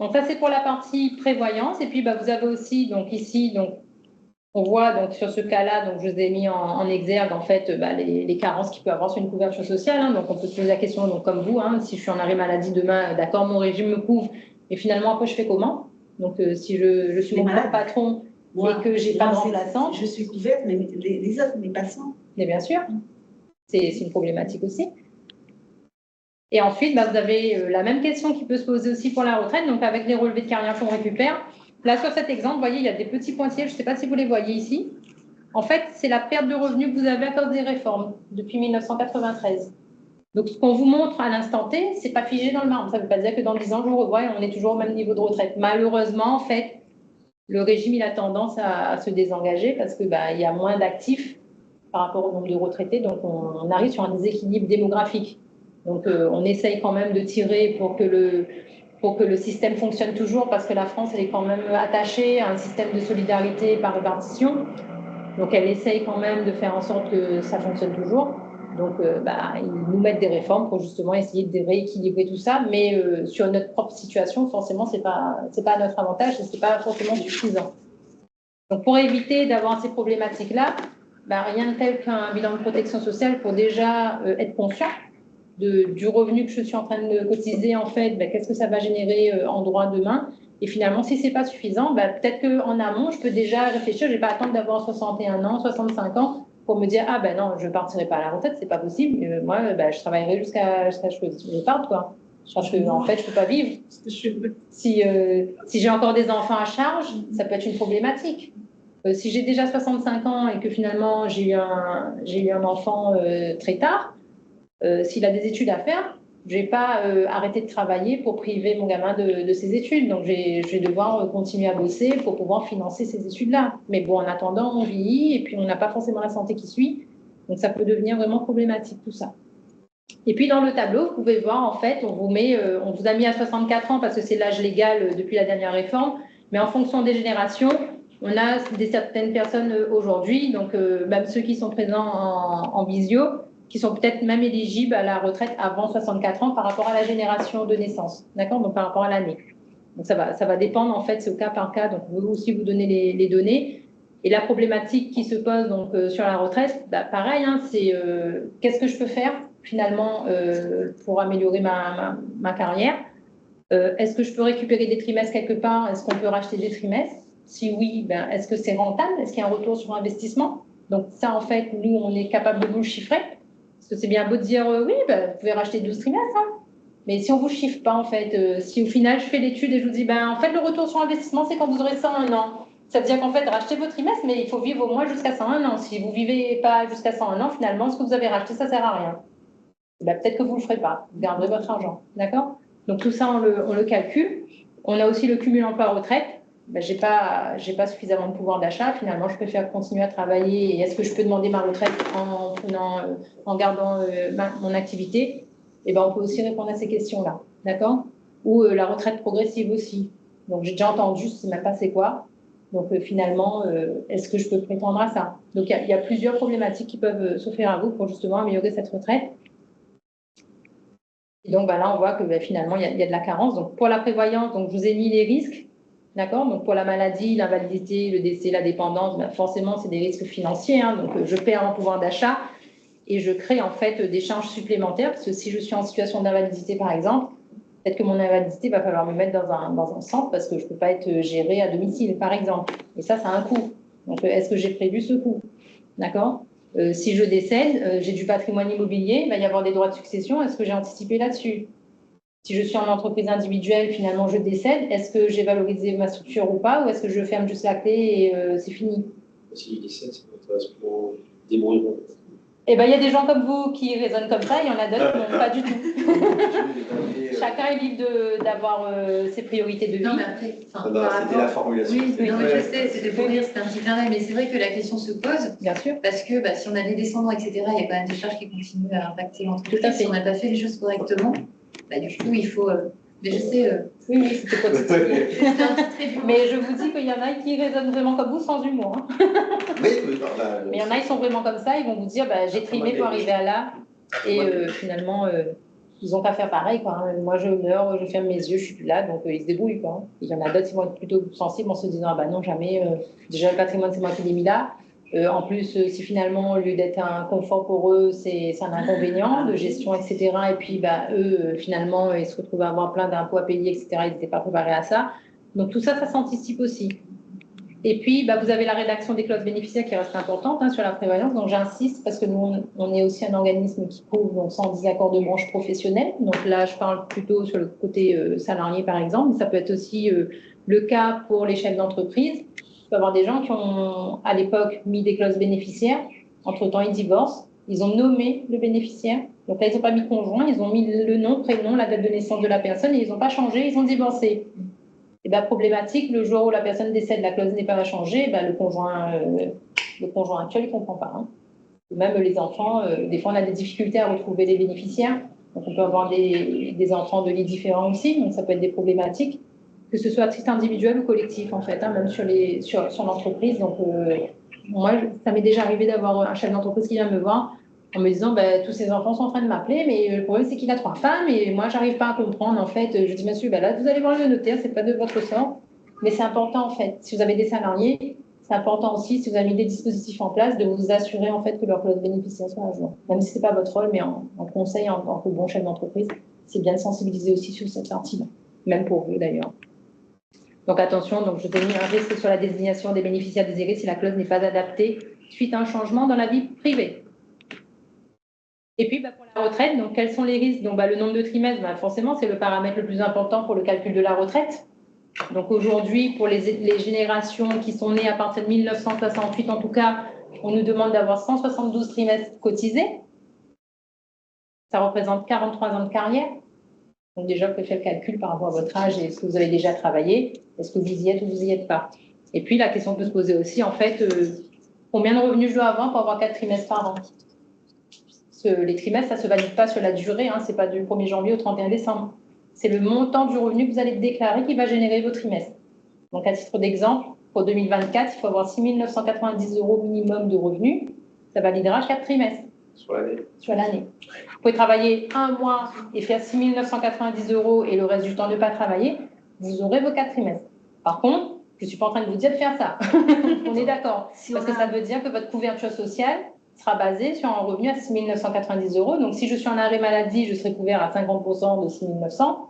[SPEAKER 2] Donc, ça, c'est pour la partie prévoyance. Et puis, vous avez aussi, donc ici, donc, on voit donc sur ce cas-là, donc je vous ai mis en exergue en fait les carences qu'il peut avoir sur une couverture sociale. Hein. Donc on peut se poser la question, donc comme vous, hein, si je suis en arrêt maladie demain, d'accord, mon régime me couvre, et finalement après je fais comment? Donc si je suis mon propre patron et que j'ai pas de remplaçant,
[SPEAKER 7] je suis couverte, mais les autres, mes patients.
[SPEAKER 2] Mais bien sûr, c'est une problématique aussi. Et ensuite, vous avez la même question qui peut se poser aussi pour la retraite, donc avec les relevés de carrière qu'on récupère. Là, sur cet exemple, vous voyez, il y a des petits pointillés, je ne sais pas si vous les voyez ici. En fait, c'est la perte de revenus que vous avez à cause des réformes depuis 1993. Donc, ce qu'on vous montre à l'instant T, ce n'est pas figé dans le marbre. Ça ne veut pas dire que dans 10 ans, je vous revois et on est toujours au même niveau de retraite. Malheureusement, en fait, le régime, il a tendance à se désengager parce qu'il y a moins d'actifs par rapport au nombre de retraités. Donc, on arrive sur un déséquilibre démographique. Donc, on essaye quand même de tirer pour que le système fonctionne toujours, parce que la France, elle est quand même attachée à un système de solidarité par répartition. Donc, elle essaye quand même de faire en sorte que ça fonctionne toujours. Donc, ils nous mettent des réformes pour justement essayer de rééquilibrer tout ça. Mais sur notre propre situation, forcément, c'est pas à notre avantage et c'est pas forcément suffisant. Donc, pour éviter d'avoir ces problématiques-là, rien de tel qu'un bilan de protection sociale pour déjà être conscient du revenu que je suis en train de cotiser, en fait, qu'est-ce que ça va générer en droit demain. Et finalement, si ce n'est pas suffisant, peut-être qu'en amont, je peux déjà réfléchir, je ne vais pas attendre d'avoir 61 ans, 65 ans pour me dire, non, je ne partirai pas à la retraite, ce n'est pas possible. Moi, je travaillerai jusqu'à ce que je parte, quoi. Parce que, en fait, je ne peux pas vivre. Si j'ai encore des enfants à charge, ça peut être une problématique. Si j'ai déjà 65 ans et que finalement, j'ai eu un enfant très tard, s'il a des études à faire, je ne vais pas arrêter de travailler pour priver mon gamin de ses études. Donc, je vais devoir continuer à bosser pour pouvoir financer ces études-là. Mais bon, en attendant, on vieillit et puis on n'a pas forcément la santé qui suit. Donc, ça peut devenir vraiment problématique, tout ça. Et puis, dans le tableau, vous pouvez voir, en fait, on vous a mis à 64 ans parce que c'est l'âge légal depuis la dernière réforme. Mais en fonction des générations, on a certaines personnes aujourd'hui, donc même ceux qui sont présents en visio, qui sont peut-être même éligibles à la retraite avant 64 ans par rapport à la génération de naissance, d'accord? Donc par rapport à l'année. Donc ça va dépendre, en fait, c'est au cas par cas, donc vous aussi vous donnez les données. Et la problématique qui se pose donc sur la retraite, pareil, hein, c'est qu'est-ce que je peux faire finalement pour améliorer ma carrière? Est-ce que je peux récupérer des trimestres quelque part? Est-ce qu'on peut racheter des trimestres? Si oui, est-ce que c'est rentable? Est-ce qu'il y a un retour sur investissement? Donc ça, en fait, nous, on est capable de vous le chiffrer. Parce que c'est bien beau de dire, oui, vous pouvez racheter 12 trimestres. Hein. Mais si on ne vous chiffre pas, en fait, si au final, je fais l'étude et je vous dis, en fait, le retour sur investissement, c'est quand vous aurez 101 ans. Ça veut dire qu'en fait, rachetez vos trimestres, mais il faut vivre au moins jusqu'à 101 ans. Si vous ne vivez pas jusqu'à 101 ans, finalement, ce que vous avez racheté, ça ne sert à rien. Peut-être que vous ne le ferez pas. Vous garderez votre argent. D'accord? Donc, tout ça, on le calcule. On a aussi le cumul emploi-retraite. J'ai pas suffisamment de pouvoir d'achat. Finalement, je préfère continuer à travailler. Et est-ce que je peux demander ma retraite en gardant mon activité? On peut aussi répondre à ces questions-là. D'accord? Ou la retraite progressive aussi. Donc, j'ai déjà entendu, je ne sais même pas c'est quoi. Donc, finalement, est-ce que je peux prétendre à ça? Donc, il y a plusieurs problématiques qui peuvent s'offrir à vous pour justement améliorer cette retraite. Et donc, là, on voit que finalement, il y a de la carence. Donc, pour la prévoyance, donc, je vous ai mis les risques. D'accord? Donc, pour la maladie, l'invalidité, le décès, la dépendance, forcément, c'est des risques financiers. Hein, donc, je perds en pouvoir d'achat et je crée en fait des charges supplémentaires. Parce que si je suis en situation d'invalidité, par exemple, peut-être que mon invalidité va falloir me mettre dans un centre parce que je ne peux pas être gérée à domicile, par exemple. Et ça a un coût. Donc, est-ce que j'ai prévu ce coût? D'accord? Si je décède, j'ai du patrimoine immobilier, il va y avoir des droits de succession. Est-ce que j'ai anticipé là-dessus? Si je suis en entreprise individuelle, finalement, je décède. Est-ce que j'ai valorisé ma structure ou pas? Ou est-ce que je ferme juste la clé et c'est fini?
[SPEAKER 4] Si il décède, ça peut être pour débrouiller.
[SPEAKER 2] Eh ben, il y a des gens comme vous qui raisonnent comme ça, il y en a d'autres qui n'ont pas du tout. Chacun est libre d'avoir ses priorités de vie.
[SPEAKER 1] Non, mais après,
[SPEAKER 4] c'était la formulation.
[SPEAKER 1] Oui, non, mais je sais, c'était pour dire, c'était un petit clin d'œil, mais c'est vrai que la question se pose.
[SPEAKER 2] Bien sûr.
[SPEAKER 1] Parce que si on a des descendants, etc., il y a quand même des charges qui continuent à impacter l'entreprise.
[SPEAKER 2] Tout à fait.
[SPEAKER 1] Si on n'a pas fait les choses correctement, du coup, il faut. Mais je sais.
[SPEAKER 2] Oui, c'était positif. Mais je vous dis qu'il y en a qui raisonnent vraiment comme vous sans humour. Hein.
[SPEAKER 4] Oui,
[SPEAKER 2] mais il y en a, ils sont vraiment comme ça, ils vont vous dire j'ai trimé pour arriver à là. Et finalement, ils n'ont qu'à faire pareil. Quoi, hein. Moi, je meurs, je ferme mes yeux, je suis plus là, donc ils se débrouillent. Quoi, hein. Il y en a d'autres qui vont être plutôt sensibles en se disant ah bah non, jamais. Déjà, le patrimoine, c'est moi qui l'ai mis là. En plus, si finalement, au lieu d'être un confort pour eux, c'est un inconvénient de gestion, etc. Et puis, eux, finalement, ils se retrouvent à avoir plein d'impôts à payer, etc. Ils n'étaient pas préparés à ça. Donc, tout ça, ça s'anticipe aussi. Et puis, vous avez la rédaction des clauses bénéficiaires qui reste importante sur la prévoyance. Donc, j'insiste parce que nous, on est aussi un organisme qui couvre donc, sans désaccord de branche professionnelle. Donc là, je parle plutôt sur le côté salarié, par exemple. Mais ça peut être aussi le cas pour les chefs d'entreprise. Il peut y avoir des gens qui ont, à l'époque, mis des clauses bénéficiaires. Entre-temps, ils divorcent. Ils ont nommé le bénéficiaire. Donc là, ils n'ont pas mis conjoint. Ils ont mis le nom, prénom, la date de naissance de la personne et ils n'ont pas changé. Ils ont divorcé. Et problématique, le jour où la personne décède, la clause n'est pas changée, le conjoint actuel ne comprend pas. Hein. Ou même les enfants, des fois on a des difficultés à retrouver les bénéficiaires. Donc on peut avoir des enfants de lits différents aussi, donc ça peut être des problématiques, que ce soit à titre individuel ou collectif en fait, hein, même sur l'entreprise. Donc moi, ça m'est déjà arrivé d'avoir un chef d'entreprise qui vient me voir en me disant tous ces enfants sont en train de m'appeler, mais le problème c'est qu'il a 3 femmes et moi j'arrive pas à comprendre en fait. Je dis monsieur, là vous allez voir le notaire, c'est pas de votre sort, mais c'est important en fait. Si vous avez des salariés, c'est important aussi si vous avez mis des dispositifs en place de vous assurer en fait que leur clause bénéficiaire soit à jour. Même si c'est pas votre rôle, mais en conseil, en tant que bon chef d'entreprise, c'est bien de sensibiliser aussi sur cette partie-là, même pour vous d'ailleurs. Donc attention, je t'ai mis un risque sur la désignation des bénéficiaires désirés si la clause n'est pas adaptée suite à un changement dans la vie privée. Et puis, pour la retraite, donc quels sont les risques? Donc, le nombre de trimestres, forcément, c'est le paramètre le plus important pour le calcul de la retraite. Donc, aujourd'hui, pour les générations qui sont nées à partir de 1968, en tout cas, on nous demande d'avoir 172 trimestres cotisés. Ça représente 43 ans de carrière. Donc, déjà, vous pouvez faire le calcul par rapport à votre âge et est-ce que vous avez déjà travaillé? Est-ce que vous y êtes ou vous n'y êtes pas? Et puis, la question peut se poser aussi, en fait, combien de revenus je dois avoir pour avoir 4 trimestres par an? Les trimestres, ça ne se valide pas sur la durée, ce n'est pas du 1er janvier au 31 décembre. C'est le montant du revenu que vous allez déclarer qui va générer vos trimestres. Donc, à titre d'exemple, pour 2024, il faut avoir 6 990 € minimum de revenus. Ça validera 4 trimestres. Sur l'année. Vous pouvez travailler 1 mois et faire 6 990 € et le reste du temps ne pas travailler. Vous aurez vos 4 trimestres. Par contre, je ne suis pas en train de vous dire de faire ça. On est d'accord. Parce que ça veut dire que votre couverture sociale sera basé sur un revenu à 6 990 €. Donc, si je suis en arrêt maladie, je serai couvert à 50% de 6 900.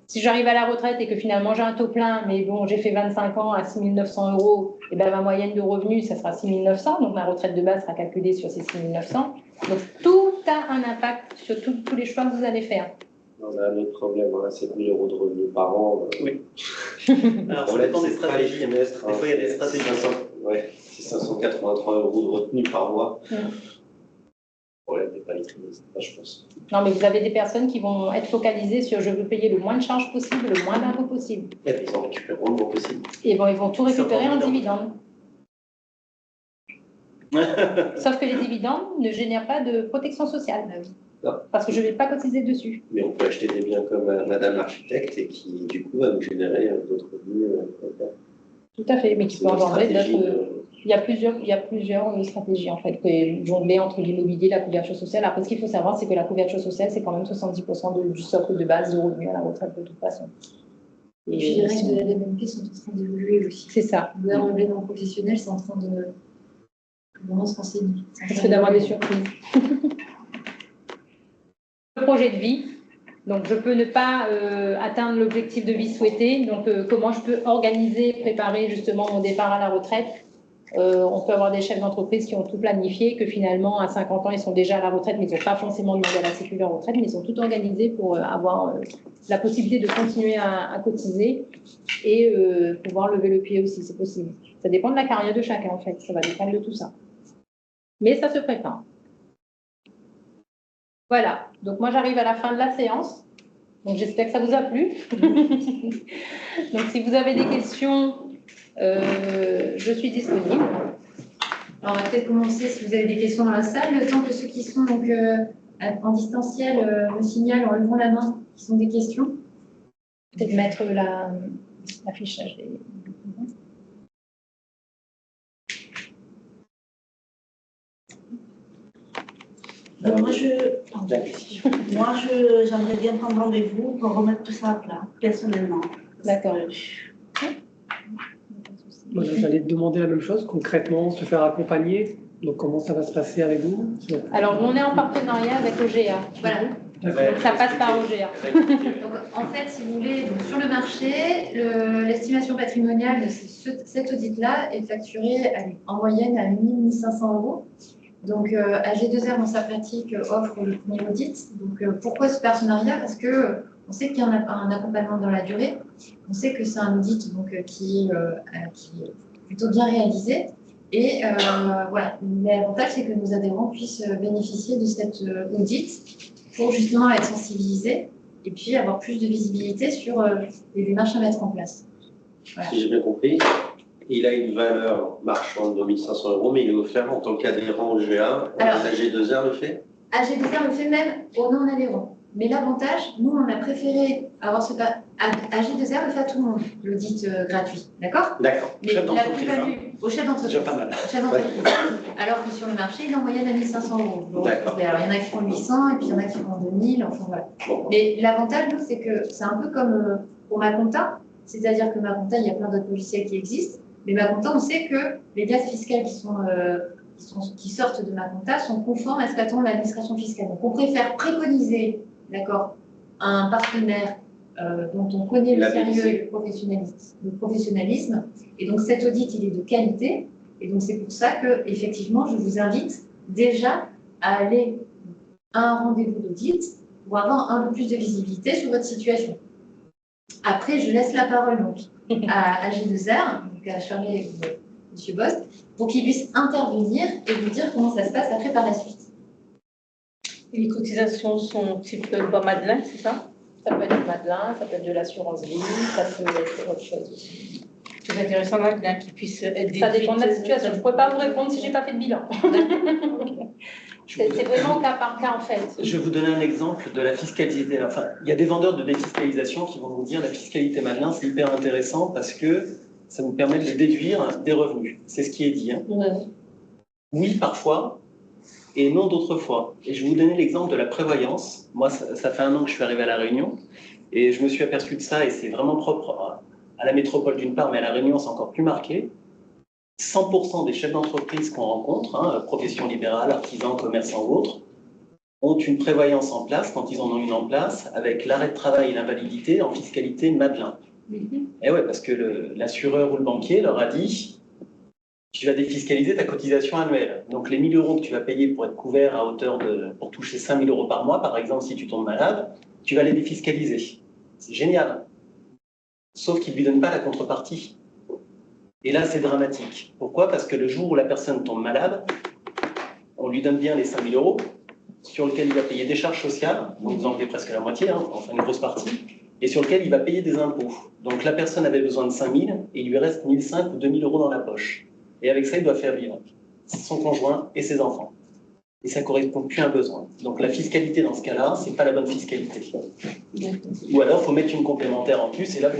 [SPEAKER 2] Si j'arrive à la retraite et que finalement j'ai un taux plein, mais bon, j'ai fait 25 ans à 6 900 €, et ma moyenne de revenus, ça sera 6 900. Donc, ma retraite de base sera calculée sur ces 6 900. Donc, tout a un impact sur tous les choix que vous allez faire.
[SPEAKER 4] On a un autre problème, on a 7 000 € de revenus par an.
[SPEAKER 3] Oui.
[SPEAKER 4] Alors, ça dépend des stratégies. Des fois, il y a des stratégies. C'est 583 € de retenue par mois. Le problème n'est pas les trimestres, je pense.
[SPEAKER 2] Non, mais vous avez des personnes qui vont être focalisées sur je veux payer le moins de charges possible, le moins d'impôts possible.
[SPEAKER 4] Et ils en récupéreront le moins possible.
[SPEAKER 2] Et ils vont tout récupérer en dividendes. Sauf que les dividendes ne génèrent pas de protection sociale.
[SPEAKER 4] Non.
[SPEAKER 2] Parce que je ne vais pas cotiser dessus.
[SPEAKER 4] Mais on peut acheter des biens comme Madame l'architecte et qui, du coup, va nous générer d'autres revenus.
[SPEAKER 2] Tout à fait, mais qui peut engendrer d'autres. Il y a plusieurs stratégies, en fait, que jongler entre l'immobilier et la couverture sociale. Après, ce qu'il faut savoir, c'est que la couverture sociale, c'est quand même 70% du socle de base de revenus à la retraite, de toute façon.
[SPEAKER 1] Et puis, les règles de la DMNP sont en train d'évoluer aussi.
[SPEAKER 2] C'est ça.
[SPEAKER 1] Le règlement professionnel, c'est en train de vraiment se renseigner.
[SPEAKER 2] Ça risque d'avoir des surprises. Le projet de vie. Donc, je peux ne pas atteindre l'objectif de vie souhaité. Donc, comment je peux organiser, préparer justement mon départ à la retraite? On peut avoir des chefs d'entreprise qui ont tout planifié, que finalement, à 50 ans, ils sont déjà à la retraite, mais ils n'ont pas forcément demandé à la Sécurité retraite, mais ils sont tout organisés pour avoir la possibilité de continuer à cotiser et pouvoir lever le pied aussi, c'est possible. Ça dépend de la carrière de chacun, en fait. Ça va dépendre de tout ça. Mais ça se prépare. Voilà, donc moi j'arrive à la fin de la séance, donc j'espère que ça vous a plu. Donc si vous avez des questions, je suis disponible.
[SPEAKER 1] Alors, on va peut-être commencer, si vous avez des questions dans la salle, le temps que ceux qui sont donc, en distanciel me signalent en levant la main, qui sont des questions.
[SPEAKER 2] Peut-être mettre l'affichage des...
[SPEAKER 7] J'aimerais bien prendre rendez-vous pour remettre tout ça à plat, personnellement.
[SPEAKER 2] D'accord.
[SPEAKER 6] Voilà, j'allais te demander la même chose, concrètement, se faire accompagner. Donc, comment ça va se passer avec vous?
[SPEAKER 2] Alors, on est en partenariat avec OGA.
[SPEAKER 1] Voilà.
[SPEAKER 2] Donc, ça passe par OGA.
[SPEAKER 1] Donc, en fait, si vous voulez, donc, sur le marché, l'estimation patrimoniale de cet audit-là est facturée en moyenne à 1 000 à 1 500 euros. Donc, AG2R, dans sa pratique, offre le premier audit. Donc, pourquoi ce partenariat? Parce que on sait qu'il y a un accompagnement dans la durée. On sait que c'est un audit donc, qui est plutôt bien réalisé. Et voilà, l'avantage, c'est que nos adhérents puissent bénéficier de cet audit pour justement être sensibilisés et puis avoir plus de visibilité sur les démarches à mettre en place. Voilà.
[SPEAKER 4] Si j'ai bien compris, il a une valeur marchande de 1 500 euros, mais il est offert en tant qu'adhérent au GA.
[SPEAKER 1] Alors,
[SPEAKER 4] AG2R le fait?
[SPEAKER 1] AG2R le fait même aux non-adhérents. Mais l'avantage, nous, on a préféré avoir ce cas. AG2R le fait à tout le monde, l'audit gratuit. D'accord?
[SPEAKER 4] D'accord.
[SPEAKER 1] Mais la plus-value au chef d'entreprise.
[SPEAKER 3] Déjà pas mal.
[SPEAKER 1] Alors que sur le marché, il est en moyenne à 1 500 euros.
[SPEAKER 4] D'accord.
[SPEAKER 1] Alors, il y en a qui font 800 et puis il y en a qui font 2000. Enfin, voilà.
[SPEAKER 4] Bon.
[SPEAKER 1] Mais l'avantage, nous, c'est que c'est un peu comme pour Maconta. C'est-à-dire que Maconta, il y a plein d'autres logiciels qui existent. Mais Maconta, on sait que les liasses fiscales qui sortent de Maconta sont conformes à ce qu'attend l'administration fiscale. Donc, on préfère préconiser, d'accord, un partenaire dont on connaît le sérieux et le professionnalisme. Et donc, cet audit, il est de qualité. Et donc, c'est pour ça que, effectivement, je vous invite déjà à aller à un rendez-vous d'audit pour avoir un peu plus de visibilité sur votre situation. Après, je laisse la parole donc, à G2R, donc à Charlie et M. Bost, pour qu'ils puissent intervenir et vous dire comment ça se passe après par la suite.
[SPEAKER 5] Et les cotisations sont type Madeleine, c'est ça?
[SPEAKER 2] Ça peut être Madeleine, ça peut être de l'assurance vie, ça peut être autre chose aussi.
[SPEAKER 5] C'est intéressant, Madeleine, qui puisse aider.
[SPEAKER 2] Ça dépend de la situation. Je ne pourrais pas vous répondre si je n'ai pas fait de bilan. C'est vraiment cas par cas, en fait.
[SPEAKER 3] Je vais vous donner un exemple de la fiscalité. Enfin, il y a des vendeurs de défiscalisation qui vont vous dire la fiscalité Madeleine, c'est hyper intéressant parce que ça vous permet de déduire des revenus. C'est ce qui est dit. Hein. Oui, parfois, et non d'autres fois. Et je vais vous donner l'exemple de la prévoyance. Moi, ça fait 1 an que je suis arrivé à La Réunion et je me suis aperçu de ça et c'est vraiment propre à la métropole d'une part, mais à La Réunion, c'est encore plus marqué. 100% des chefs d'entreprise qu'on rencontre, hein, profession libérale, artisans, commerçants ou autres, ont une prévoyance en place, quand ils en ont une en place, avec l'arrêt de travail et l'invalidité en fiscalité Madeleine. Et ouais, parce que l'assureur ou le banquier leur a dit tu vas défiscaliser ta cotisation annuelle. Donc les 1 000 euros que tu vas payer pour être couvert à hauteur pour toucher 5 000 euros par mois, par exemple, si tu tombes malade, tu vas les défiscaliser. C'est génial. Sauf qu'ils ne lui donnent pas la contrepartie. Et là, c'est dramatique. Pourquoi? Parce que le jour où la personne tombe malade, on lui donne bien les 5 000 euros, sur lequel il va payer des charges sociales, donc vous enlevez presque la moitié, hein, enfin une grosse partie, et sur lequel il va payer des impôts. Donc la personne avait besoin de 5 000 et il lui reste 1 500 ou 2 000 euros dans la poche. Et avec ça, il doit faire vivre son conjoint et ses enfants. Et ça ne correspond plus à un besoin. Donc la fiscalité dans ce cas-là, ce n'est pas la bonne fiscalité. Ou alors, il faut mettre une complémentaire en plus, et là,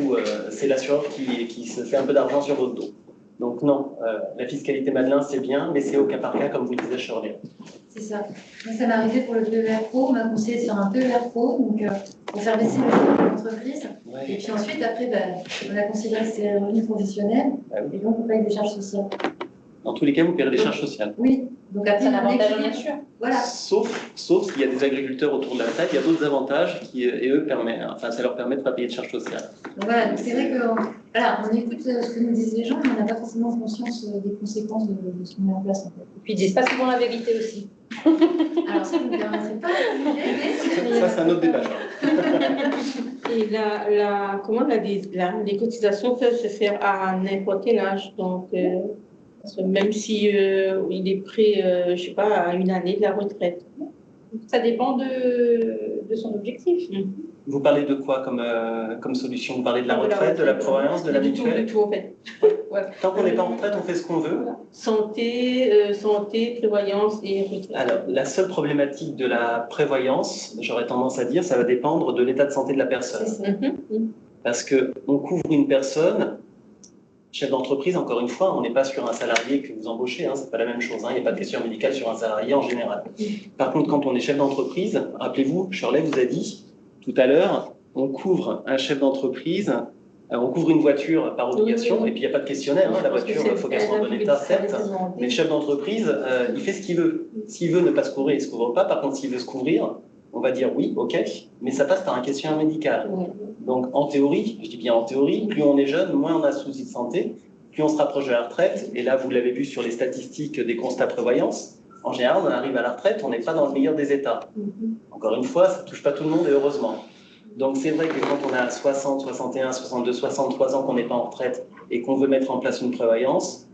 [SPEAKER 3] c'est l'assureur qui se fait un peu d'argent sur votre dos. Donc non, la fiscalité Madeleine, c'est bien, mais c'est au cas par cas, comme vous le disiez, Shirley.
[SPEAKER 1] C'est ça. Moi, ça m'est arrivé pour le PER Pro. On m'a conseillé sur un PER Pro, donc pour faire baisser le coût de l'entreprise. Ouais. Et puis ensuite, après, on a considéré que c'était un revenu professionnel, et donc on paye des charges sociales.
[SPEAKER 3] Dans tous les cas, vous paierez des charges sociales.
[SPEAKER 1] Oui, donc après,
[SPEAKER 2] c'est un avantage, bien sûr.
[SPEAKER 1] Voilà.
[SPEAKER 3] Sauf s'il y a des agriculteurs autour de la table, il y a d'autres avantages qui, et eux, ça leur permet de ne pas payer de charges sociales.
[SPEAKER 1] Donc voilà, donc c'est vrai que voilà, on écoute ce que nous disent les gens, mais on n'a pas forcément conscience des conséquences de ce qu'on met en place. En fait.
[SPEAKER 2] Et puis ils disent pas souvent la vérité aussi.
[SPEAKER 1] Alors ça, vous ne me permettrez pas de juger, mais...
[SPEAKER 3] Ça, c'est un autre débat.
[SPEAKER 5] Et les cotisations peuvent se faire à n'importe quel âge, donc... même si il est prêt, je sais pas, à 1 année de la retraite.
[SPEAKER 2] Ça dépend de son objectif.
[SPEAKER 3] Vous parlez de quoi comme solution? Vous parlez de la retraite, de la prévoyance, de la mutuelle?
[SPEAKER 5] Du tout, en fait. Ouais.
[SPEAKER 3] Tant qu'on n'est pas en retraite, on fait ce qu'on veut.
[SPEAKER 5] Santé, prévoyance et retraite.
[SPEAKER 3] Alors, la seule problématique de la prévoyance, j'aurais tendance à dire, ça va dépendre de l'état de santé de la personne. Parce qu'on couvre une personne, chef d'entreprise, encore une fois, on n'est pas sur un salarié que vous embauchez, hein, c'est pas la même chose, hein, il n'y a pas de question médicale sur un salarié en général. Par contre, quand on est chef d'entreprise, rappelez-vous, Shirley vous a dit tout à l'heure, on couvre un chef d'entreprise, on couvre une voiture par obligation, et puis il n'y a pas de questionnaire, hein, la voiture, il faut qu'elle soit en bon état, certes, mais le chef d'entreprise, il fait ce qu'il veut. S'il veut ne pas se couvrir, il ne se couvre pas, par contre, s'il veut se couvrir, on va dire oui, ok, mais ça passe par un questionnaire médical. Donc en théorie, je dis bien en théorie, plus on est jeune, moins on a soucis de santé, plus on se rapproche de la retraite, et là vous l'avez vu sur les statistiques des constats prévoyance, en général on arrive à la retraite, on n'est pas dans le meilleur des états. Encore une fois, ça ne touche pas tout le monde et heureusement. Donc c'est vrai que quand on a 60, 61, 62, 63 ans qu'on n'est pas en retraite et qu'on veut mettre en place une prévoyance,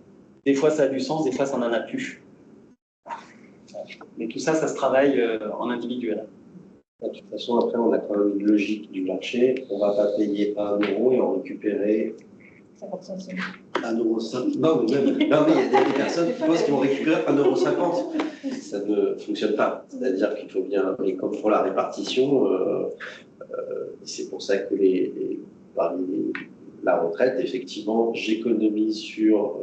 [SPEAKER 3] des fois ça a du sens, des fois ça n'en a plus. Mais tout ça, ça se travaille en individuel.
[SPEAKER 4] De toute façon, après, on a quand même une logique du marché. On ne va pas payer 1 euro et en récupérer 1,50 euro. Non, mais il y a des personnes qui pensent qu'ils vont récupérer 1,50 euro. Ça ne fonctionne pas. C'est-à-dire qu'il faut bien, mais comme pour la répartition, c'est pour ça que la retraite, effectivement, j'économise sur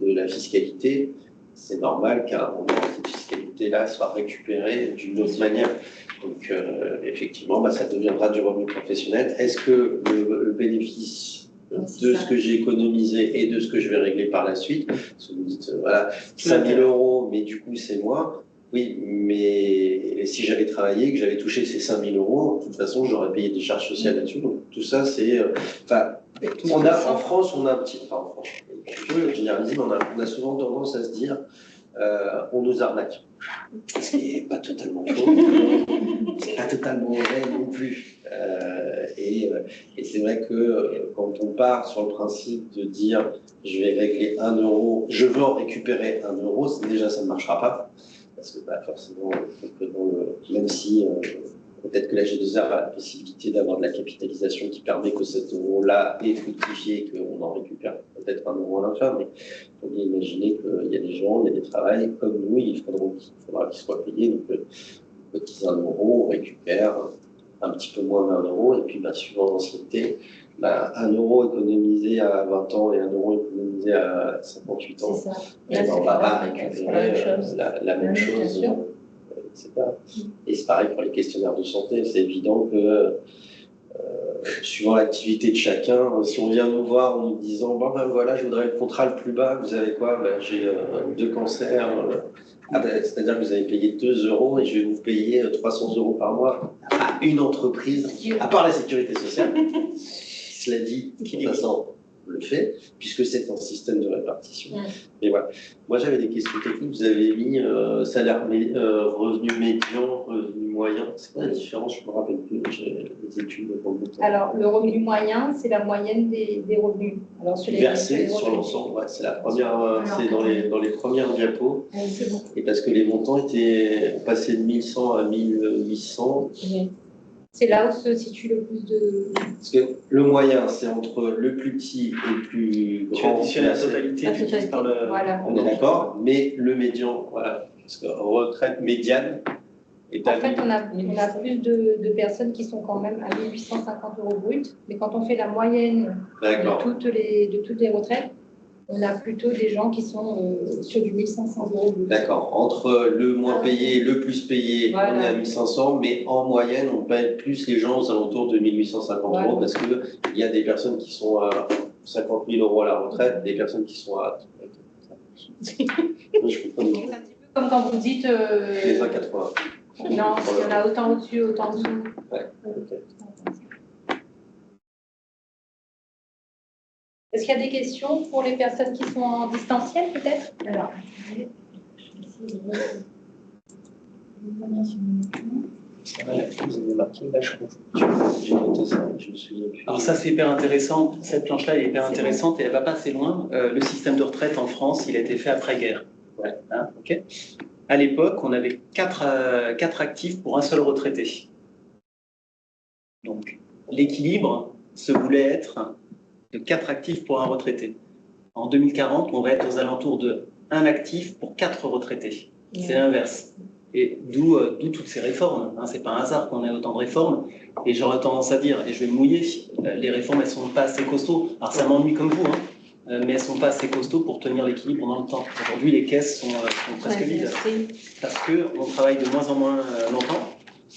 [SPEAKER 4] de la fiscalité. C'est normal qu'à un moment, cette fiscalité-là soit récupérée d'une autre manière. Donc, effectivement, ça deviendra du revenu professionnel. Est-ce que le bénéfice de ce que j'ai économisé et de ce que je vais régler par la suite, parce que vous dites, voilà, 5 000 euros, mais du coup, c'est moins. Oui, mais si j'avais travaillé, que j'avais touché ces 5 000 euros, de toute façon, j'aurais payé des charges sociales là-dessus. Donc, tout ça, c'est... en France, on a un petit... Enfin, en France, je généralise, mais on a souvent tendance à se dire on nous arnaque. Ce qui n'est pas totalement faux. C'est pas totalement vrai non plus. Et c'est vrai que quand on part sur le principe de dire je vais régler 1 euro, je veux en récupérer 1 euro, déjà ça ne marchera pas. Parce que forcément, même si peut-être que la G2R a la possibilité d'avoir de la capitalisation qui permet que cet euro-là est fructifié, qu'on en récupère peut-être 1 euro à la fin, mais il faut bien imaginer qu'il y a des gens, il y a des travails comme nous, il faudra qu'ils soient payés. Donc, cotiser 1 euro, on récupère un petit peu moins d'1 euro, et puis suivant l'ancienneté, 1 euro économisé à 20 ans et 1 euro économisé à 58 ans, on va pas récupérer la même chose, etc. Et c'est pareil pour les questionnaires de santé, c'est évident que suivant l'activité de chacun, si on vient nous voir en nous disant voilà, je voudrais le contrat le plus bas, vous avez quoi? J'ai 2 cancers. C'est-à-dire que vous avez payé 2 euros et je vais vous payer 300 euros par mois à une entreprise, à part la sécurité sociale. Cela dit, de toute façon, on le fait, puisque c'est un système de répartition. Mais voilà. Moi, j'avais des questions techniques. Vous avez mis salaire revenu médian, revenu moyen. C'est quoi la différence? Je ne me rappelle plus. J'ai les études devant le temps.
[SPEAKER 2] Alors, le revenu moyen, c'est la moyenne des revenus. Alors,
[SPEAKER 4] versé sur l'ensemble, c'est la première, c'est dans les premières diapos.
[SPEAKER 2] C'est bon.
[SPEAKER 4] Et parce que les montants étaient passés de 1100 à 1800.
[SPEAKER 2] C'est là où se situe le plus de...
[SPEAKER 4] Parce que le moyen, c'est entre le plus petit et le plus grand.
[SPEAKER 3] Tu additionnes la totalité, tu divises par le...
[SPEAKER 2] Voilà.
[SPEAKER 4] On est d'accord, mais le médian, voilà, parce que retraite médiane est à...
[SPEAKER 2] En fait, on a plus de personnes qui sont quand même à 1 850 euros brut, mais quand on fait la moyenne de toutes les retraites, on a plutôt des gens qui sont sur du 1 500 euros brut.
[SPEAKER 4] D'accord. Entre le moins payé et le plus payé, on est à 1 500, mais en moyenne, on paye plus les gens aux alentours de 1 850 euros parce qu'il y a des personnes qui sont à 50 000 euros à la retraite, des personnes qui sont à...
[SPEAKER 2] C'est un petit peu comme quand vous dites...
[SPEAKER 4] Les 1,80.
[SPEAKER 2] Non, il y en a autant au-dessus, autant en dessous.
[SPEAKER 4] Ouais. Okay.
[SPEAKER 2] Est-ce qu'il y a des questions pour les personnes qui sont en distanciel, peut-être? Alors,
[SPEAKER 3] Alors ça, c'est hyper intéressant. Cette planche-là est hyper intéressante et elle ne va pas assez loin. Le système de retraite en France, il a été fait après-guerre. Ouais. Hein, okay. À l'époque, on avait 4 actifs pour un seul retraité. Donc, l'équilibre se voulait être de 4 actifs pour un retraité. En 2040, on va être aux alentours de 1 actif pour 4 retraités. C'est l'inverse. Et d'où toutes ces réformes. Hein. Ce n'est pas un hasard qu'on ait autant de réformes. Et j'aurais tendance à dire, et je vais me mouiller, les réformes, elles ne sont pas assez costauds. Alors ça m'ennuie comme vous, hein, mais elles ne sont pas assez costauds pour tenir l'équilibre dans le temps. Aujourd'hui, les caisses sont presque vides. Parce qu'on travaille de moins en moins longtemps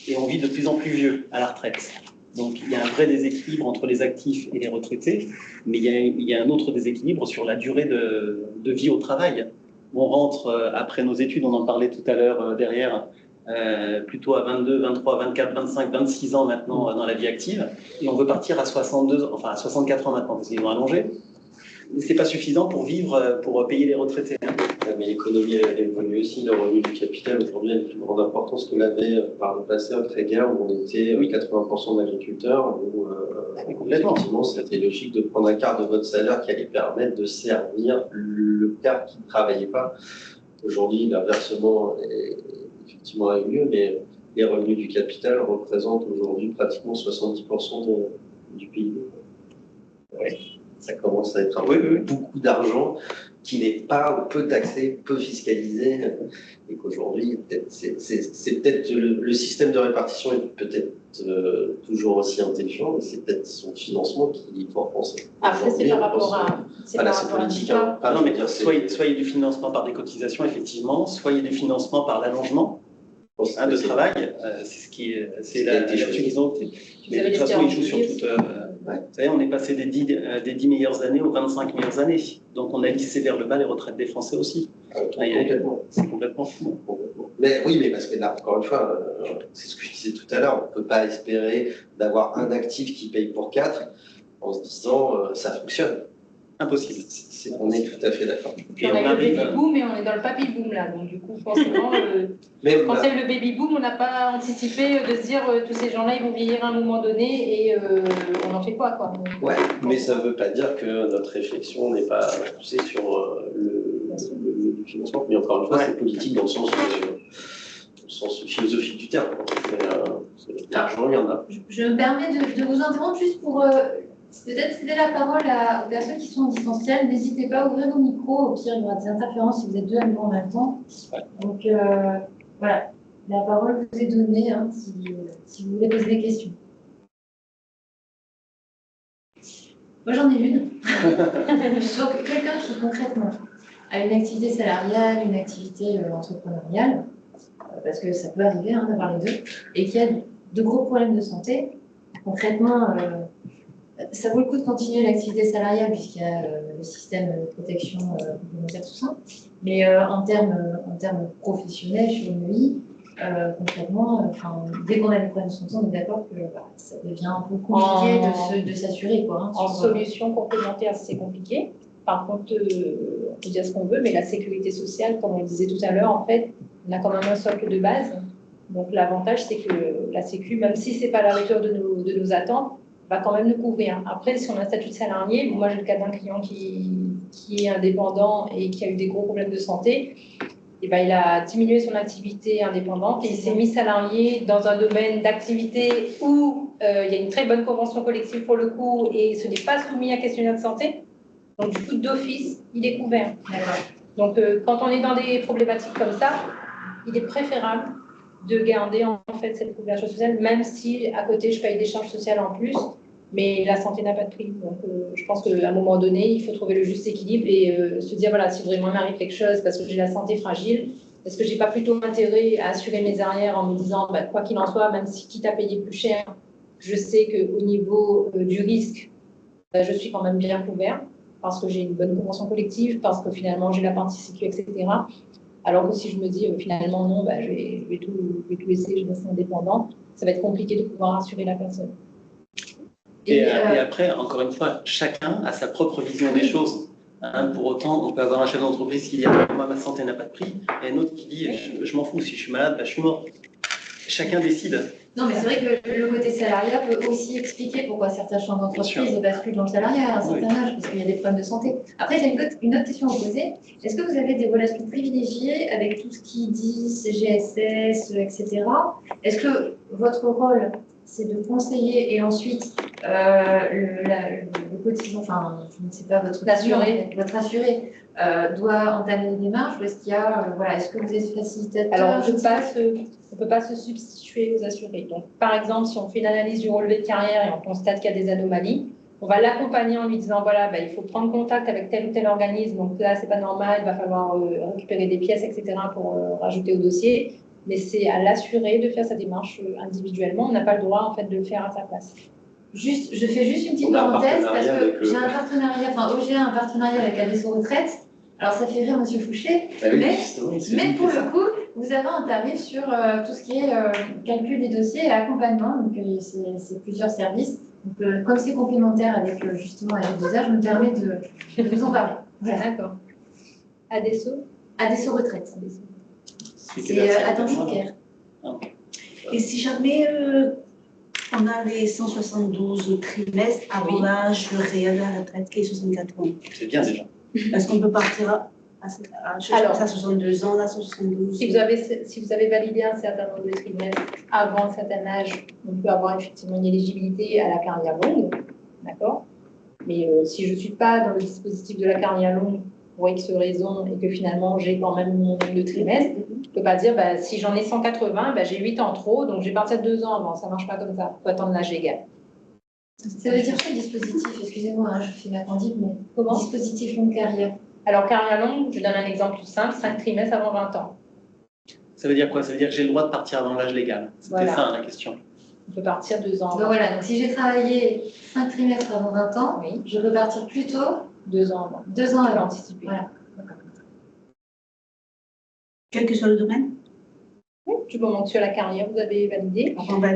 [SPEAKER 3] et on vit de plus en plus vieux à la retraite. Donc il y a un vrai déséquilibre entre les actifs et les retraités, mais il y a un autre déséquilibre sur la durée de vie au travail. On rentre après nos études, on en parlait tout à l'heure derrière, plutôt à 22, 23, 24, 25, 26 ans maintenant dans la vie active, et on veut partir à 62, enfin à 64 ans maintenant, parce qu'ils ont allongé. Mais ce n'est pas suffisant pour vivre, pour payer les retraités. Hein.
[SPEAKER 4] Mais l'économie elle évolue aussi, le revenu du capital aujourd'hui a une plus grande importance que l'avait par le passé après-guerre où on était 80% d'agriculteurs, où effectivement c'était logique de prendre un quart de votre salaire qui allait permettre de servir le quart qui ne travaillait pas. Aujourd'hui, l'inversement effectivement a eu lieu, mais les revenus du capital représentent aujourd'hui pratiquement 70% du PIB. Ouais. Ça commence à être beaucoup d'argent qui n'est pas peu taxé, peu fiscalisé, et qu'aujourd'hui, c'est peut-être le système de répartition est peut-être toujours aussi intelligent, mais c'est peut-être son financement qu'il faut repenser.
[SPEAKER 2] Après, c'est par rapport à...
[SPEAKER 4] Voilà, c'est politique. Hein.
[SPEAKER 3] Non, mais soit il y a du financement par des cotisations, effectivement, soit il y a du financement par l'allongement de travail. C'est la version. Mais de toute façon, il joue sur toute... Vous savez, on est passé des 10 meilleures années aux 25 meilleures années. Donc, on a lissé vers le bas les retraites des Français aussi.
[SPEAKER 4] Complètement.
[SPEAKER 3] C'est complètement fou.
[SPEAKER 4] Mais oui, mais parce que là, encore une fois, c'est ce que je disais tout à l'heure, on ne peut pas espérer d'avoir un actif qui paye pour 4 en se disant ça fonctionne.
[SPEAKER 3] Impossible.
[SPEAKER 4] On est tout à fait d'accord.
[SPEAKER 2] On a eu le baby boom et on est dans le papy boom là. Donc du coup, forcément, quand il y a eu le baby boom, on n'a pas anticipé de se dire tous ces gens-là, ils vont vieillir à un moment donné et on en fait quoi.
[SPEAKER 4] Ouais, mais ça ne veut pas dire que notre réflexion n'est pas poussée sur le financement. Mais encore une fois, c'est politique dans le sens philosophique du terme. L'argent, il y en a.
[SPEAKER 1] Je me permets de vous interrompre juste pour peut-être céder la parole aux personnes qui sont en distanciel. N'hésitez pas à ouvrir vos micros. Au pire, il y aura des interférences si vous êtes deux à nous en même temps. Donc, voilà, la parole vous est donnée hein, si vous voulez poser des questions. Moi, j'en ai une. Donc, quelqu'un qui concrètement a une activité salariale, une activité entrepreneuriale, parce que ça peut arriver hein, d'avoir les deux, et qui a de gros problèmes de santé, concrètement, ça vaut le coup de continuer l'activité salariale puisqu'il y a le système de protection complémentaire, tout ça. Mais en termes professionnels, sur une vie, concrètement, dès qu'on a des problèmes de santé, on est d'accord que ça devient un peu compliqué de s'assurer.
[SPEAKER 2] En solution complémentaire, c'est compliqué. Par contre, on peut dire ce qu'on veut, mais la sécurité sociale, comme on le disait tout à l'heure, en fait, on a quand même un socle de base. Donc l'avantage, c'est que la Sécu, même si ce n'est pas à la hauteur de nos attentes, va quand même nous couvrir. Après, si on a un statut de salarié, moi j'ai le cas d'un client qui est indépendant et qui a eu des gros problèmes de santé, et ben, il a diminué son activité indépendante et il s'est mis salarié dans un domaine d'activité où il y a une très bonne convention collective pour le coup et ce n'est pas soumis à questionnaire de santé. Donc du coup, d'office, il est couvert. Donc quand on est dans des problématiques comme ça, il est préférable de garder en fait cette couverture sociale, même si à côté je paye des charges sociales en plus, mais la santé n'a pas de prix. Donc je pense qu'à un moment donné, il faut trouver le juste équilibre et se dire voilà, si vraiment il m'arrive quelque chose parce que j'ai la santé fragile, est-ce que j'ai pas plutôt intérêt à assurer mes arrières en me disant quoi qu'il en soit, même si quitte à payer plus cher, je sais qu'au niveau du risque, je suis quand même bien couvert parce que j'ai une bonne convention collective, parce que finalement j'ai la partie sécu, etc. Alors que si je me dis finalement non, je vais tout laisser, je vais rester indépendant, ça va être compliqué de pouvoir assurer la personne.
[SPEAKER 3] Et après, encore une fois, chacun a sa propre vision des choses. Hein, pour autant, on peut avoir un chef d'entreprise qui dit moi ma santé n'a pas de prix, et un autre qui dit je m'en fous, si je suis malade, je suis mort. Chacun décide.
[SPEAKER 1] Non, mais c'est vrai que le côté salariat peut aussi expliquer pourquoi certains chambres d'entreprise basculent dans le salariat à un certain âge, parce qu'il y a des problèmes de santé. Après, j'ai une autre question à vous poser. Est-ce que vous avez des relations privilégiées avec tout ce qui dit CGSS, etc. Est-ce que votre rôle, c'est de conseiller et ensuite le cotisant, enfin, je ne sais pas, votre assuré doit entamer les démarches, ou est-ce qu'il y a, voilà, est-ce que vous êtes facilitateur?
[SPEAKER 2] Alors, on ne peut pas se substituer aux assurés. Donc, par exemple, si on fait une analyse du relevé de carrière et on constate qu'il y a des anomalies, on va l'accompagner en lui disant, voilà, il faut prendre contact avec tel ou tel organisme, donc là, c'est pas normal, il va falloir récupérer des pièces, etc., pour rajouter au dossier. Mais c'est à l'assuré de faire sa démarche individuellement. On n'a pas le droit, en fait, de le faire à sa place.
[SPEAKER 1] Juste, je fais juste une petite parenthèse, parce que j'ai un partenariat, enfin, OG a un partenariat avec Adesso Retraite. Alors, ça fait rire Monsieur Fouché, mais pour le coup, vous avez un tarif sur tout ce qui est calcul des dossiers et accompagnement. Donc, c'est plusieurs services. Donc, comme c'est complémentaire avec justement avec des je me permets de vous en parler.
[SPEAKER 2] Voilà. D'accord.
[SPEAKER 1] Adesso Retraite. C'est Adam Joker.
[SPEAKER 7] Et si jamais on a les 172 trimestres avant l'âge réel de la retraite qui est 64 ans.
[SPEAKER 3] C'est bien déjà.
[SPEAKER 7] Est-ce qu'on peut partir à 62 ans, à 72
[SPEAKER 2] si vous avez validé un certain nombre de trimestres avant un certain âge, on peut avoir effectivement une éligibilité à la carrière longue, d'accord? Mais si je ne suis pas dans le dispositif de la carrière longue pour X raisons et que finalement j'ai quand même mon nombre de trimestres, je ne peux pas dire si j'en ai 180, j'ai 8 ans trop, donc je vais partir 2 ans avant. Ça ne marche pas comme ça. Il faut attendre l'âge égal.
[SPEAKER 1] Ça veut dire quoi, dispositif? Excusez-moi, je fais ma candide, mais comment? Dispositif longue carrière.
[SPEAKER 2] Alors, carrière longue, je donne un exemple tout simple, 5 trimestres avant 20 ans.
[SPEAKER 3] Ça veut dire quoi? Ça veut dire que j'ai le droit de partir avant l'âge légal. C'était ça la question.
[SPEAKER 2] On peut partir 2 ans.
[SPEAKER 1] Donc voilà, donc si j'ai travaillé 5 trimestres avant 20 ans, oui, je peux partir plus tôt
[SPEAKER 2] 2 ans avant.
[SPEAKER 1] 2 ans avant.
[SPEAKER 2] Anticiper.
[SPEAKER 1] Voilà.
[SPEAKER 7] Quel que soit le domaine?
[SPEAKER 2] Oui, du moment que sur la carrière, vous avez validé.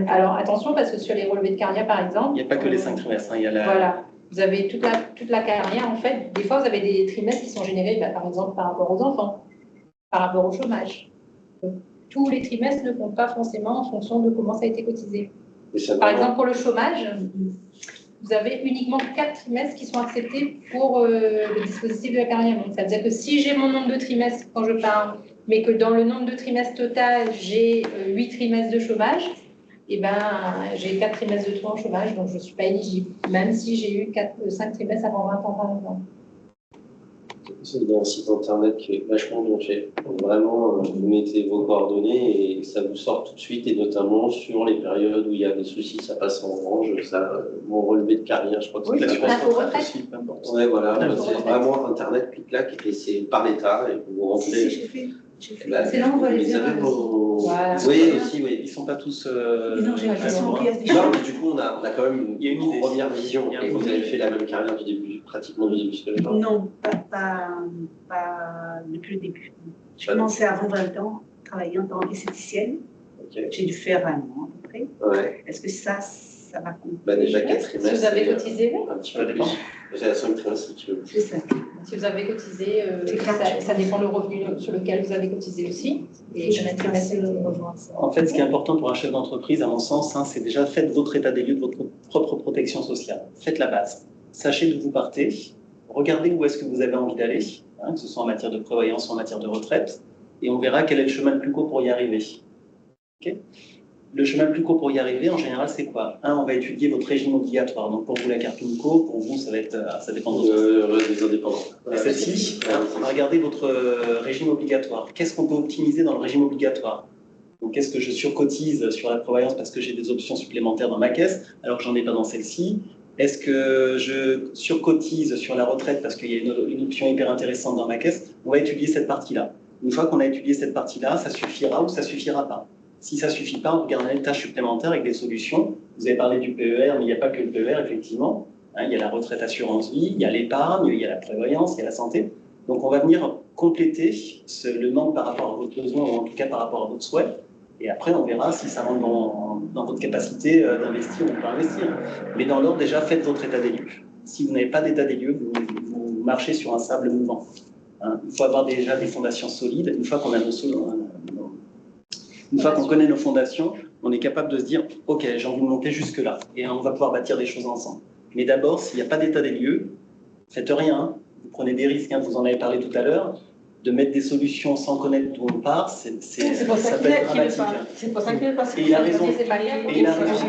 [SPEAKER 2] Alors, attention, parce que sur les relevés de carrière, par exemple...
[SPEAKER 3] Il n'y a pas que les 5 trimestres. Il y a
[SPEAKER 2] Voilà. Vous avez toute la carrière, en fait. Des fois, vous avez des trimestres qui sont générés, par exemple, par rapport aux enfants, par rapport au chômage. Donc, tous les trimestres ne comptent pas forcément en fonction de comment ça a été cotisé. Par exemple, pour le chômage, vous avez uniquement 4 trimestres qui sont acceptés pour le dispositif de la carrière. Donc, ça veut dire que si j'ai mon nombre de trimestres quand je pars, mais que dans le nombre de trimestres total, j'ai 8 trimestres de chômage, j'ai 4 trimestres de trop en chômage, donc je ne suis pas éligible, même si j'ai eu 5 trimestres avant 20 ans, par exemple.
[SPEAKER 4] C'est un site internet qui est vachement bien fait. Vraiment, vous mettez vos coordonnées et ça vous sort tout de suite, et notamment sur les périodes où il y a des soucis, ça passe en orange. Mon relevé de carrière, je crois que c'est
[SPEAKER 1] l'info retraite
[SPEAKER 4] aussi. Ouais, voilà, c'est vraiment internet, clic-clac, et c'est par l'État, et vous rentrez.
[SPEAKER 1] C'est là où on voit les erreurs.
[SPEAKER 4] Voilà. Oui, aussi, oui.
[SPEAKER 3] Ils ne sont pas tous.
[SPEAKER 7] Non, j'ai l'impression qu'il y a des
[SPEAKER 4] choses. Non, mais du coup, on a quand même une première vision. Et vous avez fait la même carrière du début, pratiquement du début jusqu'à la fin?
[SPEAKER 7] Non, pas depuis le début. J'ai commencé avant 20 ans, travailler en tant qu'esthéticienne. Okay. J'ai dû faire 1 an à peu près. Ouais. Est-ce que ça va compter?
[SPEAKER 4] Déjà 4 trimestres.
[SPEAKER 2] Si vous avez cotisé,
[SPEAKER 4] un petit peu plus. C'est la 5 trimestres, si tu veux.
[SPEAKER 7] C'est ça.
[SPEAKER 2] Si vous avez cotisé, ça dépend le revenu sur lequel vous avez cotisé aussi. Et
[SPEAKER 3] en fait, ce qui est important pour un chef d'entreprise, à mon sens, c'est déjà faites votre état des lieux de votre propre protection sociale. Faites la base. Sachez d'où vous partez. Regardez où est-ce que vous avez envie d'aller, que ce soit en matière de prévoyance ou en matière de retraite. Et on verra quel est le chemin le plus court pour y arriver. Okay. Le chemin le plus court pour y arriver, en général, c'est quoi? On va étudier votre régime obligatoire. Donc, pour vous, la carte UNCO, pour vous, ça dépend
[SPEAKER 4] des indépendants.
[SPEAKER 3] Celle-ci, on va regarder votre régime obligatoire. Qu'est-ce qu'on peut optimiser dans le régime obligatoire? Donc, est-ce que je surcotise sur la prévoyance parce que j'ai des options supplémentaires dans ma caisse, alors que j'en ai pas dans celle-ci? Est-ce que je surcotise sur la retraite parce qu'il y a une option hyper intéressante dans ma caisse? On va étudier cette partie-là. Une fois qu'on a étudié cette partie-là, ça suffira ou ça suffira pas. Si ça ne suffit pas, on regarde les tâches supplémentaires avec des solutions. Vous avez parlé du PER, mais il n'y a pas que le PER, effectivement. Il y a la retraite assurance vie, il y a l'épargne, il y a la prévoyance, il y a la santé. Donc, on va venir compléter le manque par rapport à votre besoin, ou en tout cas par rapport à votre souhait. Et après, on verra si ça rentre dans votre capacité d'investir ou pas investir. Mais dans l'ordre, déjà, faites votre état des lieux. Si vous n'avez pas d'état des lieux, vous marchez sur un sable mouvant. Il faut avoir déjà des fondations solides. Une fois qu'on a Une fois qu'on connaît nos fondations, on est capable de se dire « Ok, j'ai envie de monter jusque-là et on va pouvoir bâtir des choses ensemble. » Mais d'abord, s'il n'y a pas d'état des lieux, faites rien. Hein. Vous prenez des risques, hein, vous en avez parlé tout à l'heure. De mettre des solutions sans connaître d'où on part, ça peut être dramatique.
[SPEAKER 5] C'est pour ça qu'il passe.
[SPEAKER 3] Et il a raison.
[SPEAKER 5] Et
[SPEAKER 3] il a raison.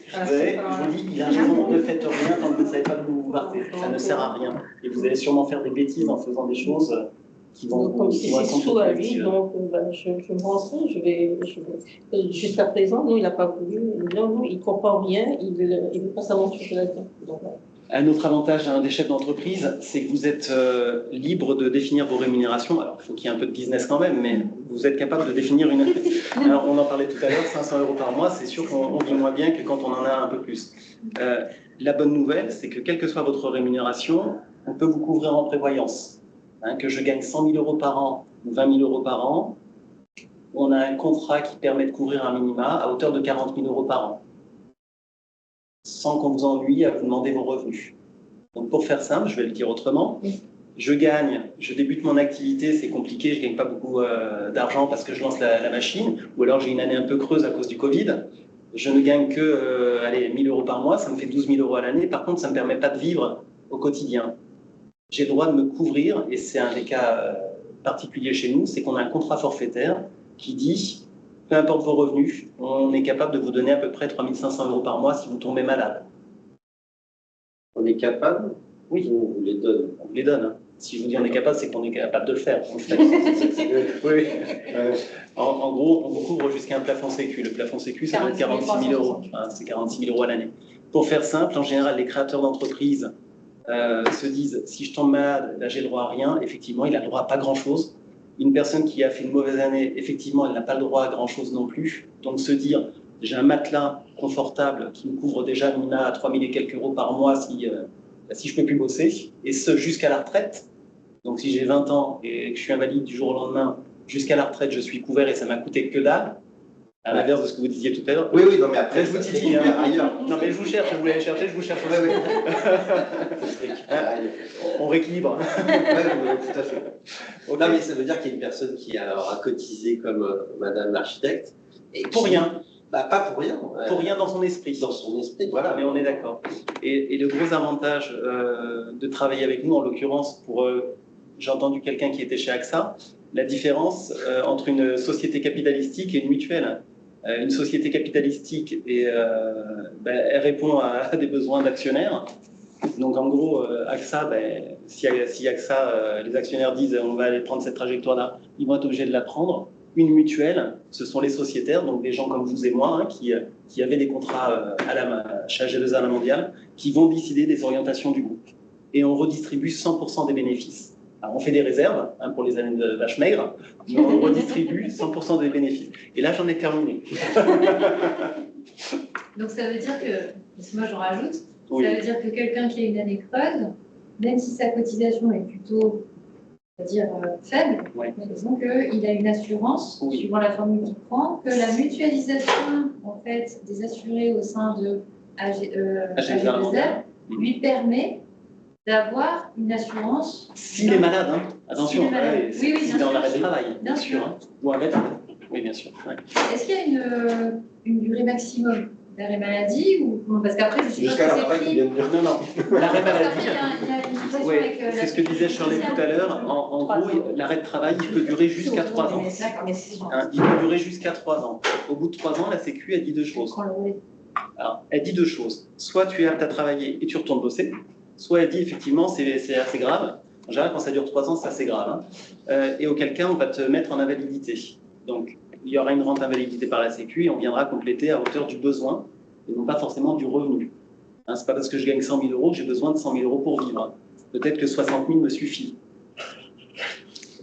[SPEAKER 3] Je vous dis, il a raison, ne faites rien tant que vous ne savez pas d'où vous partez. Ça ne sert à rien. Et vous allez sûrement faire des bêtises en faisant des choses qui vont...
[SPEAKER 5] Donc, comme si c'est sous à lui, donc je me renseigne, jusqu'à présent, nous, il n'a pas voulu, non, il ne comprend rien, il veut pas s'aventurer là-dedans.
[SPEAKER 3] Un autre avantage des chefs d'entreprise, c'est que vous êtes libre de définir vos rémunérations. Alors, il faut qu'il y ait un peu de business quand même, mais vous êtes capable de définir une... Alors, on en parlait tout à l'heure, 500 € par mois, c'est sûr qu'on vit moins bien que quand on en a un peu plus. La bonne nouvelle, c'est que quelle que soit votre rémunération, on peut vous couvrir en prévoyance. Hein, que je gagne 100 000 € par an ou 20 000 € par an, on a un contrat qui permet de couvrir un minima à hauteur de 40 000 € par an, sans qu'on vous ennuie à vous demander vos revenus. Donc pour faire simple, je vais le dire autrement, je débute mon activité, c'est compliqué, je ne gagne pas beaucoup d'argent parce que je lance la machine, ou alors j'ai une année un peu creuse à cause du Covid, je ne gagne que 1 000 € par mois, ça me fait 12 000 € à l'année, par contre ça ne me permet pas de vivre au quotidien. J'ai le droit de me couvrir, et c'est un des cas particuliers chez nous, c'est qu'on a un contrat forfaitaire qui dit peu importe vos revenus, on est capable de vous donner à peu près 3 500 € par mois si vous tombez malade.
[SPEAKER 4] On est capable?
[SPEAKER 3] Oui.
[SPEAKER 4] On vous les donne.
[SPEAKER 3] On vous les donne. Hein. Si je vous dis on est capable, c'est qu'on est capable de le faire. On le fait. Oui. En gros, on vous couvre jusqu'à un plafond sécu. Le plafond sécu, ça doit être 46 000 €. Hein, c'est 46 000 € à l'année. Pour faire simple, en général, les créateurs d'entreprises se disent si je tombe malade, là j'ai le droit à rien. Effectivement, il a le droit à pas grand-chose. Une personne qui a fait une mauvaise année, effectivement, elle n'a pas le droit à grand-chose non plus. Donc se dire, j'ai un matelas confortable qui me couvre déjà minima à 3 000 et quelques € par mois si je ne peux plus bosser, et ce jusqu'à la retraite. Donc si j'ai 20 ans et que je suis invalide du jour au lendemain, jusqu'à la retraite, je suis couvert et ça m'a coûté que dalle, à l'inverse de ce que vous disiez tout à l'heure.
[SPEAKER 4] Oui, non, mais après,
[SPEAKER 3] je vous dis, ailleurs. Non, mais je vous cherche, vous l'avez cherché, je vous cherche. Oui. On rééquilibre.
[SPEAKER 4] Oui, tout à fait. Okay. Non, mais ça veut dire qu'il y a une personne qui a cotisé comme Madame l'architecte.
[SPEAKER 3] Pour rien.
[SPEAKER 4] Bah, pas pour rien.
[SPEAKER 3] Pour rien dans son esprit.
[SPEAKER 4] Dans son esprit, voilà.
[SPEAKER 3] Mais on est d'accord. Et le gros avantage de travailler avec nous, en l'occurrence, j'ai entendu quelqu'un qui était chez AXA, la différence entre une société capitalistique et une mutuelle. Une société capitalistique, elle répond à des besoins d'actionnaires. Donc en gros, AXA, si AXA, les actionnaires disent on va aller prendre cette trajectoire-là, ils vont être obligés de la prendre. Une mutuelle, ce sont les sociétaires, donc des gens comme vous et moi, hein, qui avaient des contrats chez AG2R à la mondiale, qui vont décider des orientations du groupe. Et on redistribue 100% des bénéfices. Alors, on fait des réserves pour les années de vache maigre, mais on redistribue 100% des bénéfices. Et là, j'en ai terminé.
[SPEAKER 1] Donc ça veut dire que, moi j'en rajoute,
[SPEAKER 3] oui.
[SPEAKER 1] Ça veut dire que quelqu'un qui a une année creuse, même si sa cotisation est plutôt, on va dire, faible,
[SPEAKER 3] ouais.
[SPEAKER 1] Disons qu'il a une assurance, oui. Suivant la formule qu'il prend, que la mutualisation en fait, des assurés au sein de AG2R lui permet d'avoir une assurance.
[SPEAKER 3] S'il est malade, hein. Attention,
[SPEAKER 1] oui,
[SPEAKER 3] s'il est en arrêt de travail, bien sûr. Hein. Ou un médecin. Oui, bien sûr. Ouais.
[SPEAKER 1] Est-ce qu'il y a une durée maximum d'arrêt maladie ou parce qu'après je suis
[SPEAKER 4] jusqu'à l'arrêt qui vient de dire
[SPEAKER 3] non. L'arrêt maladie.
[SPEAKER 1] Oui,
[SPEAKER 3] c'est ce que disait Shirley tout à l'heure. En gros, l'arrêt de travail il peut durer jusqu'à 3 ans. Il peut durer jusqu'à 3 ans. Au bout de 3 ans, la Sécu elle dit deux choses. Alors, elle dit deux choses. Soit tu es apte à travailler et tu retournes bosser. Soit elle dit effectivement c'est assez grave. En général, quand ça dure 3 ans, c'est assez grave. Hein. Et auquel cas, on va te mettre en invalidité. Donc, il y aura une rente invalidité par la Sécu et on viendra compléter à hauteur du besoin et non pas forcément du revenu. Hein, c'est pas parce que je gagne 100 000 € que j'ai besoin de 100 000 € pour vivre. Peut-être que 60 000 me suffit.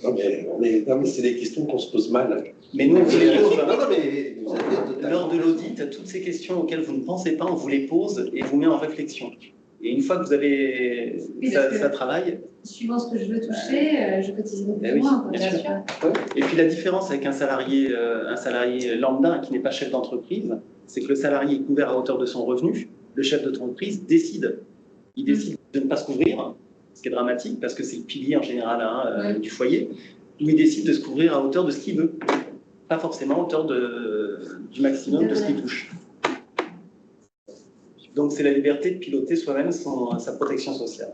[SPEAKER 4] Non, mais c'est des questions qu'on se pose mal.
[SPEAKER 3] Mais nous, on vous les pose.
[SPEAKER 4] Mais
[SPEAKER 3] lors de l'audit, toutes ces questions auxquelles vous ne pensez pas, on vous les pose et vous met en réflexion. Et une fois que vous avez ça travaille.
[SPEAKER 1] Suivant ce que je veux toucher, je cotiserai plus moins.
[SPEAKER 3] Bien sûr. Et puis la différence avec un salarié lambda qui n'est pas chef d'entreprise, c'est que le salarié est couvert à hauteur de son revenu. Le chef d'entreprise décide. Il décide de ne pas se couvrir, ce qui est dramatique parce que c'est le pilier en général du foyer, où il décide de se couvrir à hauteur de ce qu'il veut. pas forcément à hauteur du maximum de ce qui touche. Donc c'est la liberté de piloter soi-même sa protection sociale.